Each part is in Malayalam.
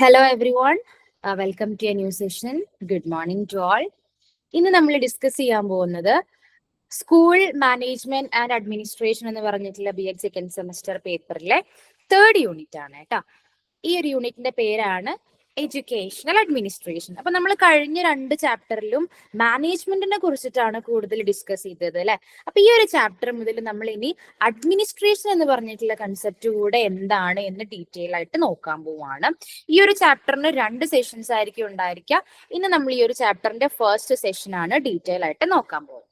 Hello everyone, welcome to a new session. Good morning to all. ഇന്ന് നമ്മൾ ഡിസ്കസ് ചെയ്യാൻ പോകുന്നത് സ്കൂൾ മാനേജ്മെന്റ് ആൻഡ് അഡ്മിനിസ്ട്രേഷൻ എന്ന് പറഞ്ഞിട്ടുള്ള BEd സെക്കൻഡ് സെമസ്റ്റർ പേപ്പറിലെ 3rd യൂണിറ്റ് ആണ് കേട്ടോ. ഈ ഒരു യൂണിറ്റിന്റെ പേരാണ് എഡ്യൂക്കേഷണൽ അഡ്മിനിസ്ട്രേഷൻ. അപ്പൊ നമ്മൾ കഴിഞ്ഞ 2 ചാപ്റ്ററിലും മാനേജ്മെന്റിനെ കുറിച്ചിട്ടാണ് കൂടുതൽ ഡിസ്കസ് ചെയ്തത് അല്ലെ. അപ്പൊ ഈ ഒരു ചാപ്റ്റർ മുതൽ നമ്മൾ ഇനി അഡ്മിനിസ്ട്രേഷൻ എന്ന് പറഞ്ഞിട്ടുള്ള കൺസെപ്റ്റ് കൂടെ എന്താണ് എന്ന് ഡീറ്റെയിൽ ആയിട്ട് നോക്കാൻ പോവാണ്. ഈ ഒരു ചാപ്റ്ററിന് 2 സെഷൻസ് ആയിരിക്കും ഉണ്ടായിരിക്കുക. ഇന്ന് നമ്മൾ ഈ ഒരു ചാപ്റ്ററിന്റെ ഫസ്റ്റ് സെഷൻ ആണ് ഡീറ്റെയിൽ ആയിട്ട് നോക്കാൻ പോകുന്നത്.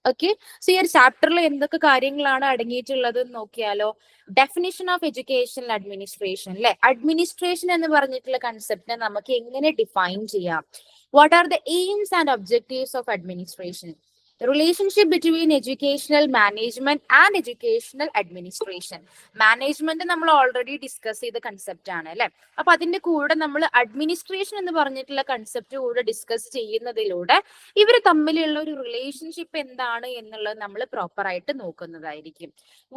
ഓക്കെ, സോ ഈ ഒരു ചാപ്റ്ററിൽ എന്തൊക്കെ കാര്യങ്ങളാണ് അടങ്ങിയിട്ടുള്ളത് നോക്കിയാലോ. ഡെഫിനിഷൻ ഓഫ് എഡ്യൂക്കേഷണൽ അഡ്മിനിസ്ട്രേഷൻ അല്ലെ. അഡ്മിനിസ്ട്രേഷൻ എന്ന് പറഞ്ഞിട്ടുള്ള കൺസെപ്റ്റിനെ നമുക്ക് എങ്ങനെ ഡിഫൈൻ ചെയ്യാം? What are the AIIMS and objectives of administration? Relationship between educational management and educational administration. Management നമ്മൾ ഓൾറെഡി ഡിസ്കസ് ചെയ്ത കൺസെപ്റ്റ് ആണ് അല്ലെ. അപ്പൊ അതിന്റെ കൂടെ നമ്മൾ അഡ്മിനിസ്ട്രേഷൻ എന്ന് പറഞ്ഞിട്ടുള്ള കൺസെപ്റ്റ് കൂടെ ഡിസ്കസ് ചെയ്യുന്നതിലൂടെ ഇവർ തമ്മിലുള്ള ഒരു റിലേഷൻഷിപ്പ് എന്താണ് എന്നുള്ളത് നമ്മൾ പ്രോപ്പർ ആയിട്ട് നോക്കുന്നതായിരിക്കും.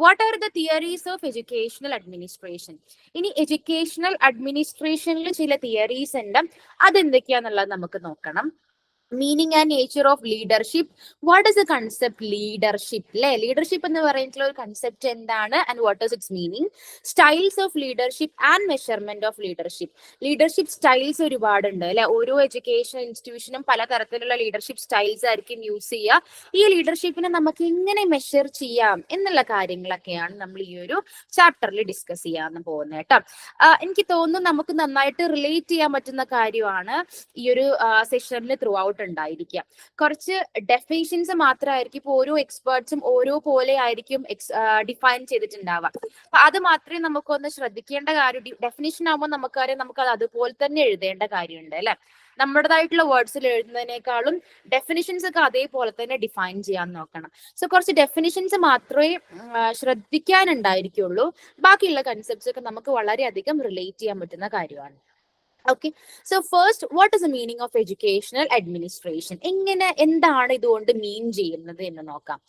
What are the theories of educational administration? ഇനി എഡ്യൂക്കേഷണൽ അഡ്മിനിസ്ട്രേഷനിൽ ചില തിയറീസ് ഉണ്ട്, അതെന്തൊക്കെയാന്നുള്ളത് നമുക്ക് നോക്കണം. Meaning and nature of leadership. What is a concept leadership അല്ലെ. ലീഡർഷിപ്പ് എന്ന് പറയുന്ന ഒരു കൺസെപ്റ്റ് എന്താണ് and what is its meaning? Styles of leadership and measurement of leadership. Leadership styles ഒരുപാടുണ്ട് അല്ലെ. ഓരോ എഡ്യൂക്കേഷൻ ഇൻസ്റ്റിറ്റ്യൂഷനും പലതരത്തിലുള്ള ലീഡർഷിപ്പ് സ്റ്റൈൽസ് ആയിരിക്കും യൂസ് ചെയ്യുക. ഈ ലീഡർഷിപ്പിനെ നമുക്ക് എങ്ങനെ മെഷർ ചെയ്യാം എന്നുള്ള കാര്യങ്ങളൊക്കെയാണ് നമ്മൾ ഈ ഒരു ചാപ്റ്ററിൽ ഡിസ്കസ് ചെയ്യാൻ പോകുന്നത് കേട്ടോ. എനിക്ക് തോന്നുന്നു നമുക്ക് നന്നായിട്ട് റിലേറ്റ് ചെയ്യാൻ പറ്റുന്ന കാര്യമാണ് ഈ ഒരു സെഷനിൽ ത്രൂ ഔട്ട് ഉണ്ടായിരിക്കുക. കുറച്ച് ഡെഫിനിഷൻസ് മാത്രമായിരിക്കും ഇപ്പൊ ഓരോ എക്സ്പേർട്സും ഓരോ പോലെ ആയിരിക്കും ഡിഫൈൻ ചെയ്തിട്ടുണ്ടാവുക. അപ്പൊ അത് മാത്രമേ നമുക്കൊന്ന് ശ്രദ്ധിക്കേണ്ട കാര്യം. ഡെഫിനിഷൻ ആകുമ്പോൾ നമുക്കറിയാം, നമുക്കത് അതുപോലെ തന്നെ എഴുതേണ്ട കാര്യമുണ്ട് അല്ലെ. നമ്മുടേതായിട്ടുള്ള വേർഡ്സിൽ എഴുതുന്നതിനേക്കാളും ഡെഫിനിഷൻസ് ഒക്കെ അതേപോലെ തന്നെ ഡിഫൈൻ ചെയ്യാൻ നോക്കണം. സോ കുറച്ച് ഡെഫിനിഷൻസ് മാത്രമേ ശ്രദ്ധിക്കാനുണ്ടായിരിക്കുള്ളൂ. ബാക്കിയുള്ള കൺസെപ്റ്റ്സ് ഒക്കെ നമുക്ക് വളരെയധികം റിലേറ്റ് ചെയ്യാൻ പറ്റുന്ന കാര്യമാണ്. Okay, so first, what is the meaning of educational administration? എന്താണ് ഇതുകൊണ്ട് മീൻ ചെയ്യുന്നത് എന്ന് നോക്കാം.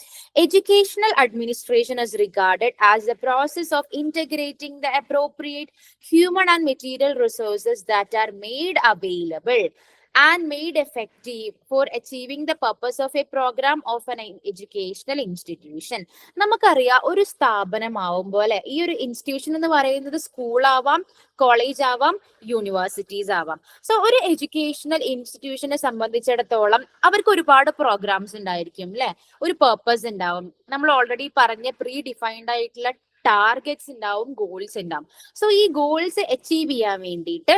Educational administration is regarded as the process of integrating the appropriate human and material resources that are made available and made effective for achieving the purpose of a program of an educational institution. നമുക്കറിയാം, ഒരു സ്ഥാപനമാവുമ്പോൾ ഈ ഒരു ഇൻസ്റ്റിറ്റ്യൂഷൻ എന്ന് പറയുന്നത് സ്കൂളാവാം, കോളേജ് ആവാം, യൂണിവേഴ്സിറ്റീസ് ആവാം. സോ ഒരു എഡ്യൂക്കേഷണൽ ഇൻസ്റ്റിറ്റ്യൂഷനെ സംബന്ധിച്ചിടത്തോളം അവർക്ക് ഒരുപാട് പ്രോഗ്രാംസ് ഉണ്ടായിരിക്കും അല്ലെ. ഒരു പേർപ്പസ് ഉണ്ടാവും. നമ്മൾ ഓൾറെഡി പറഞ്ഞ പ്രീ ഡിഫൈൻഡ് ആയിട്ടുള്ള ടാർഗറ്റ്സ് ഉണ്ടാവും, ഗോൾസ് ഉണ്ടാവും. സോ ഈ ഗോൾസ് അച്ചീവ് ചെയ്യാൻ വേണ്ടിയിട്ട്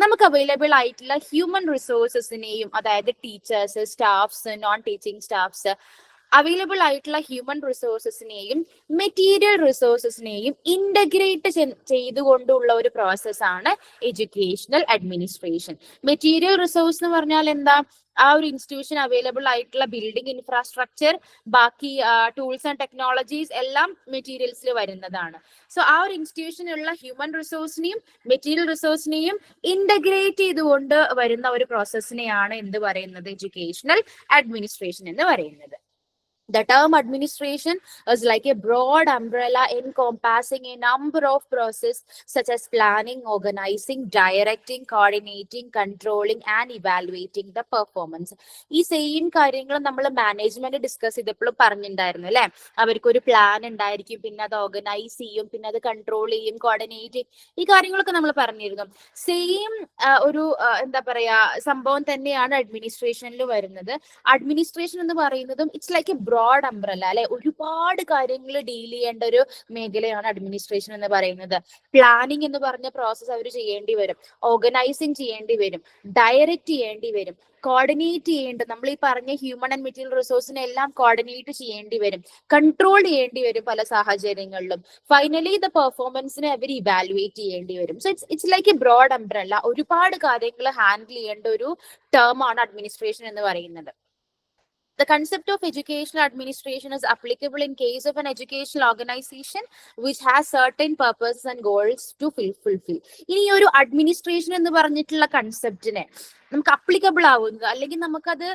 നമുക്ക് അവൈലബിൾ ആയിട്ടുള്ള ഹ്യൂമൻ റിസോഴ്സസിനെയും, അതായത് teachers, staffs, non teaching staffs, available ആയിട്ടുള്ള ഹ്യൂമൻ റിസോഴ്സസിനെയും മെറ്റീരിയൽ റിസോഴ്സസിനെയും ഇന്റഗ്രേറ്റ് ചെയ്തുകൊണ്ടുള്ള ഒരു പ്രോസസ്സാണ് എഡ്യൂക്കേഷണൽ അഡ്മിനിസ്ട്രേഷൻ. മെറ്റീരിയൽ റിസോഴ്സ് എന്ന് പറഞ്ഞാൽ എന്താ? ആ ഒരു ഇൻസ്റ്റിറ്റ്യൂഷൻ അവൈലബിൾ ആയിട്ടുള്ള ബിൽഡിംഗ് ഇൻഫ്രാസ്ട്രക്ചർ, ബാക്കി ടൂൾസ് ആൻഡ് ടെക്നോളജീസ് എല്ലാം മെറ്റീരിയൽസിൽ വരുന്നതാണ്. സോ ആ ഒരു ഇൻസ്റ്റിറ്റ്യൂഷനുള്ള ഹ്യൂമൻ റിസോഴ്സിനെയും മെറ്റീരിയൽ റിസോഴ്സിനെയും ഇന്റഗ്രേറ്റ് ചെയ്തുകൊണ്ട് വരുന്ന ഒരു പ്രോസസ്സിനെയാണ് എന്ത് പറയുന്നത്? എഡ്യൂക്കേഷണൽ അഡ്മിനിസ്ട്രേഷൻ എന്ന് പറയുന്നത്. The term administration is like a broad umbrella encompassing a number of processes such as planning, organizing, directing, coordinating, controlling and evaluating the performance. ഈ സെയിം കാര്യങ്ങൾ നമ്മൾ മാനേജ്മെന്റ് ഡിസ്കസ് ചെയ്തപ്പോഴും പറഞ്ഞിട്ടുണ്ടായിരുന്നു അല്ലെ. അവർക്കൊരു പ്ലാൻ ഉണ്ടായിരിക്കും, പിന്നെ അത് ഓർഗനൈസ് ചെയ്യും, പിന്നെ അത് കൺട്രോൾ ചെയ്യും, കോർഡിനേറ്റ് ചെയ്യും. ഈ കാര്യങ്ങളൊക്കെ നമ്മൾ പറഞ്ഞിരുന്നു. സെയിം ഒരു എന്താ പറയാ സംഭവം തന്നെയാണ് അഡ്മിനിസ്ട്രേഷനിൽ വരുന്നത്. അഡ്മിനിസ്ട്രേഷൻ എന്ന് പറയുന്നതും it's like a broad umbrella അല്ലെ. ഒരുപാട് കാര്യങ്ങൾ ഡീൽ ചെയ്യേണ്ട ഒരു മേഖലയാണ് അഡ്മിനിസ്ട്രേഷൻ എന്ന് പറയുന്നത്. പ്ലാനിങ് എന്ന് പറഞ്ഞ പ്രോസസ്സ് അവർ ചെയ്യേണ്ടി വരും, ഓർഗനൈസിങ് ചെയ്യേണ്ടി വരും, ഡയറക്റ്റ് ചെയ്യേണ്ടി വരും, കോർഡിനേറ്റ് ചെയ്യേണ്ടത്, നമ്മൾ ഈ പറഞ്ഞ ഹ്യൂമൻ ആൻഡ് മെറ്റീരിയൽ റിസോഴ്സിനെ എല്ലാം കോർഡിനേറ്റ് ചെയ്യേണ്ടി വരും, കൺട്രോൾ ചെയ്യേണ്ടി വരും പല സാഹചര്യങ്ങളിലും. ഫൈനലി ദ പെർഫോമൻസിനെ അവർ ഇവാലുവേറ്റ് ചെയ്യേണ്ടി വരും. So it's like a broad umbrella. ഒരുപാട് കാര്യങ്ങൾ ഹാൻഡിൽ ചെയ്യേണ്ട ഒരു ടേം ആണ് അഡ്മിനിസ്ട്രേഷൻ എന്ന് പറയുന്നത്. The concept of educational administration is applicable in case of an educational organization which has certain purposes and goals to fulfill. ഇനി ഒരു അഡ്മിനിസ്ട്രേഷൻ എന്ന് പറഞ്ഞിട്ടുള്ള കൺസെപ്റ്റിനെ നമുക്ക് അപ്ലിക്കബിൾ ആവുന്നത്, അല്ലെങ്കിൽ നമുക്കത്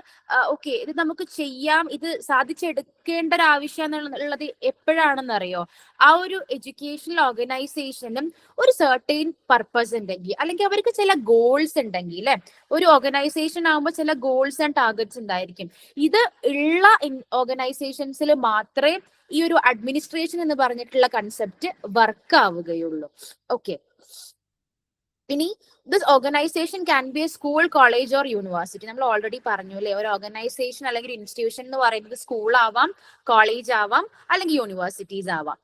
ഓക്കെ ഇത് നമുക്ക് ചെയ്യാം, ഇത് സാധിച്ചെടുക്കേണ്ട ഒരു ആവശ്യം എന്നുള്ളത് എപ്പോഴാണെന്നറിയോ? ആ ഒരു എഡ്യൂക്കേഷണൽ ഓർഗനൈസേഷനും ഒരു സർട്ടൈൻ പർപ്പസ് ഉണ്ടെങ്കിൽ, അല്ലെങ്കിൽ അവർക്ക് ചില ഗോൾസ് ഉണ്ടെങ്കിൽ അല്ലെ, ഒരു ഓർഗനൈസേഷൻ ആകുമ്പോൾ ചില ഗോൾസ് ആൻഡ് ടാർഗറ്റ്സ് ഉണ്ടായിരിക്കും. ഇത് ഉള്ള ഓർഗനൈസേഷൻസിൽ മാത്രമേ ഈ ഒരു അഡ്മിനിസ്ട്രേഷൻ എന്ന് പറഞ്ഞിട്ടുള്ള കൺസെപ്റ്റ് വർക്ക് ആവുകയുള്ളൂ. ഓക്കെ, ഇനി this organisation can be A school, college or university. നമ്മൾ ഓൾറെഡി പറഞ്ഞു അല്ലേ, ഒരു ഓർഗനൈസേഷൻ അല്ലെങ്കിൽ ഇൻസ്റ്റിറ്റ്യൂഷൻ എന്ന് പറയുന്നത് സ്കൂൾ ആവാം, കോളേജ് ആവാം, അല്ലെങ്കിൽ യൂണിവേഴ്സിറ്റീസ് ആവാം.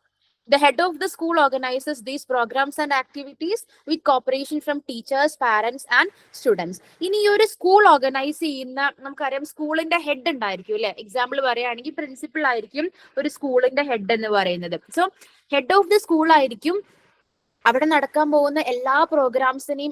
The head of the school organizes these programs and activities with cooperation from teachers, parents and students. ഇനി ഈ ഒരു സ്കൂൾ ഓർഗനൈസ് ചെയ്യുന്ന, നമുക്കറിയാം സ്കൂളിന്റെ ഹെഡ് ഉണ്ടായിരിക്കും അല്ലെ. എക്സാമ്പിൾ പറയുകയാണെങ്കിൽ പ്രിൻസിപ്പൽ ആയിരിക്കും ഒരു സ്കൂളിന്റെ ഹെഡ് എന്ന് പറയുന്നത്. So head of the school ആയിരിക്കും അവിടെ നടക്കാൻ പോകുന്ന എല്ലാ പ്രോഗ്രാംസിനെയും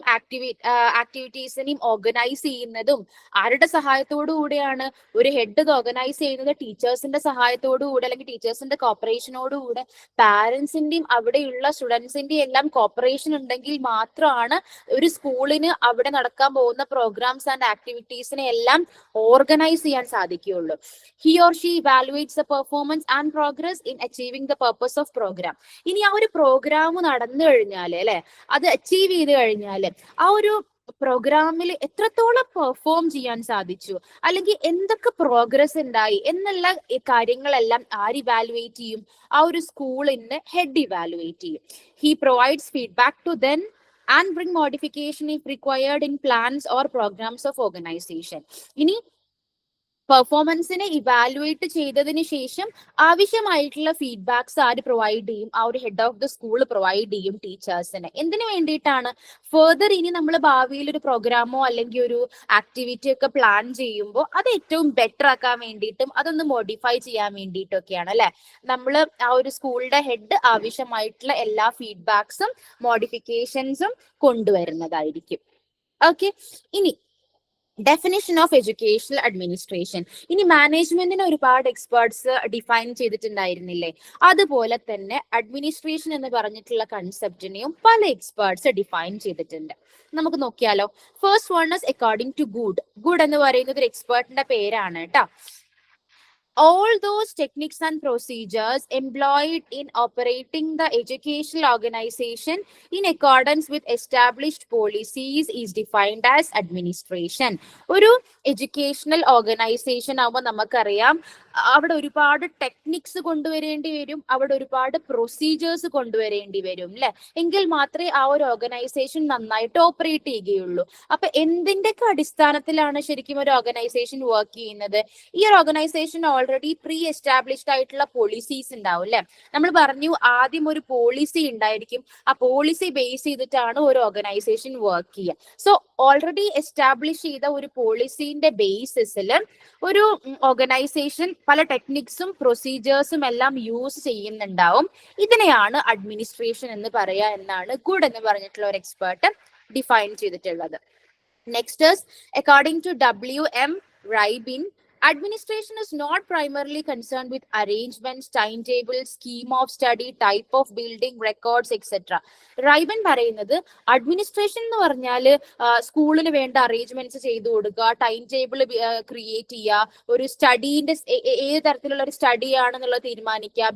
ആക്ടിവിറ്റീസിനെയും ഓർഗനൈസ് ചെയ്യുന്നതും. ആരുടെ സഹായത്തോടു കൂടെയാണ് ഒരു ഹെഡ് ഓർഗനൈസ് ചെയ്യുന്നത്? ടീച്ചേഴ്സിന്റെ സഹായത്തോടു കൂടെ, അല്ലെങ്കിൽ ടീച്ചേഴ്സിന്റെ കോപ്പറേഷനോടുകൂടെ, പാരന്റ്സിന്റെയും അവിടെയുള്ള സ്റ്റുഡൻസിന്റെയും എല്ലാം കോപ്പറേഷൻ ഉണ്ടെങ്കിൽ മാത്രമാണ് ഒരു സ്കൂളിന് അവിടെ നടക്കാൻ പോകുന്ന പ്രോഗ്രാംസ് ആൻഡ് ആക്ടിവിറ്റീസിനെ എല്ലാം ഓർഗനൈസ് ചെയ്യാൻ സാധിക്കുകയുള്ളൂ. He or she evaluates the performance and progress in achieving the purpose of programme. ഇനി ആ ഒരു പ്രോഗ്രാം നടന്നു കഴിഞ്ഞാല് അല്ലെ, അത് അച്ചീവ് ചെയ്ത് കഴിഞ്ഞാല് ആ ഒരു പ്രോഗ്രാമിൽ എത്രത്തോളം പെർഫോം ചെയ്യാൻ സാധിച്ചു, അല്ലെങ്കിൽ എന്തൊക്കെ പ്രോഗ്രസ് ഉണ്ടായി എന്നുള്ള കാര്യങ്ങളെല്ലാം ആര് ഇവാലുവേറ്റ് ചെയ്യും? ആ ഒരു സ്കൂളിന്റെ ഹെഡ് ഇവാലുവേറ്റ് ചെയ്യും. He provides feedback two then and bring modification if required in plans or programs of organization. ഇനി പെർഫോമൻസിനെ ഇവാലുവേറ്റ് ചെയ്തതിന് ശേഷം ആവശ്യമായിട്ടുള്ള ഫീഡ്ബാക്സ് ആര് പ്രൊവൈഡ് ചെയ്യും? ആ ഒരു head of the school provide ചെയ്യും ടീച്ചേഴ്സിന്. എന്തിനു വേണ്ടിയിട്ടാണ്? ഫെർദർ ഇനി നമ്മൾ ഭാവിയിൽ ഒരു പ്രോഗ്രാമോ അല്ലെങ്കിൽ ഒരു ആക്ടിവിറ്റി ഒക്കെ പ്ലാൻ ചെയ്യുമ്പോൾ അത് ഏറ്റവും ബെറ്റർ ആക്കാൻ വേണ്ടിയിട്ടും അതൊന്ന് മോഡിഫൈ ചെയ്യാൻ വേണ്ടിയിട്ടൊക്കെയാണ് അല്ലെ. നമ്മൾ ആ ഒരു സ്കൂളിന്റെ ഹെഡ് ആവശ്യമായിട്ടുള്ള എല്ലാ ഫീഡ്ബാക്സും മോഡിഫിക്കേഷൻസും കൊണ്ടുവരുന്നതായിരിക്കും. ഓക്കെ, ഇനി ഡെഫിനിഷൻ ഓഫ് എഡ്യൂക്കേഷണൽ അഡ്മിനിസ്ട്രേഷൻ. ഇനി മാനേജ്മെന്റിന് ഒരുപാട് എക്സ്പേർട്സ് ഡിഫൈൻ ചെയ്തിട്ടുണ്ടായിരുന്നില്ലേ? അതുപോലെ തന്നെ അഡ്മിനിസ്ട്രേഷൻ എന്ന് പറഞ്ഞിട്ടുള്ള കൺസെപ്റ്റിനെയും പല എക്സ്പേർട്സ് ഡിഫൈൻ ചെയ്തിട്ടുണ്ട്. നമുക്ക് നോക്കിയാലോ. First one is according to Good. Good എന്ന് പറയുന്നത് ഒരു എക്സ്പേർട്ടിന്റെ പേരാണ് കേട്ടോ. All those techniques and procedures employed in operating the educational organization in accordance with established policies is defined as administration. ഒരു എഡ്യൂക്കേഷണൽ ഓർഗനൈസേഷൻ ആവുമ്പോൾ നമുക്കറിയാം അവിടെ ഒരുപാട് ടെക്നിക്സ് കൊണ്ടുവരേണ്ടി വരും, അവിടെ ഒരുപാട് പ്രൊസീജിയേഴ്സ് കൊണ്ടുവരേണ്ടി വരും അല്ലെ. എങ്കിൽ മാത്രമേ ആ ഒരു ഓർഗനൈസേഷൻ നന്നായിട്ട് ഓപ്പറേറ്റ് ചെയ്യുകയുള്ളൂ. അപ്പൊ എന്തിന്റെയൊക്കെ അടിസ്ഥാനത്തിലാണ് ശരിക്കും ഒരു ഓർഗനൈസേഷൻ വർക്ക് ചെയ്യുന്നത്? ഈ ഒരു ഓർഗനൈസേഷൻ ഓൾറെഡി പ്രീ എസ്റ്റാബ്ലിഷ്ഡ് ആയിട്ടുള്ള പോളിസീസ് ഉണ്ടാവും അല്ലെ. നമ്മൾ പറഞ്ഞു ആദ്യം ഒരു പോളിസി ഉണ്ടായിരിക്കും, ആ പോളിസി ബേസ് ചെയ്തിട്ടാണ് ഒരു ഓർഗനൈസേഷൻ വർക്ക് ചെയ്യുക. സോ ഓൾറെഡി എസ്റ്റാബ്ലിഷ് ചെയ്ത ഒരു പോളിസിന്റെ ബേസിസിൽ ഒരു ഓർഗനൈസേഷൻ പല ടെക്നിക്സും പ്രൊസീജിയേഴ്സും എല്ലാം യൂസ് ചെയ്യുന്നുണ്ടാവും. ഇതിനെയാണ് അഡ്മിനിസ്ട്രേഷൻ എന്ന് പറയാ എന്നാണ് ഗുഡ് എന്ന് പറഞ്ഞിട്ടുള്ള ഒരു എക്സ്പേർട്ട് ഡിഫൈൻ ചെയ്തിട്ടുള്ളത്. Next is according to WM Rybin, administration is not primarily concerned with arrangements, timetables, scheme of study, type of building, records, etc. റൈബൻ പറയുന്നത് അഡ്മിനിസ്ട്രേഷൻ എന്ന് പറഞ്ഞാല് സ്കൂളിന് വേണ്ട അറേഞ്ച്മെന്റ്സ് ചെയ്തു കൊടുക്കുക, ടൈം ടേബിൾ ക്രിയേറ്റ് ചെയ്യുക, ഒരു സ്റ്റഡീന്റെ ഏത് തരത്തിലുള്ള ഒരു സ്റ്റഡി ആണെന്നുള്ളത് തീരുമാനിക്കുക,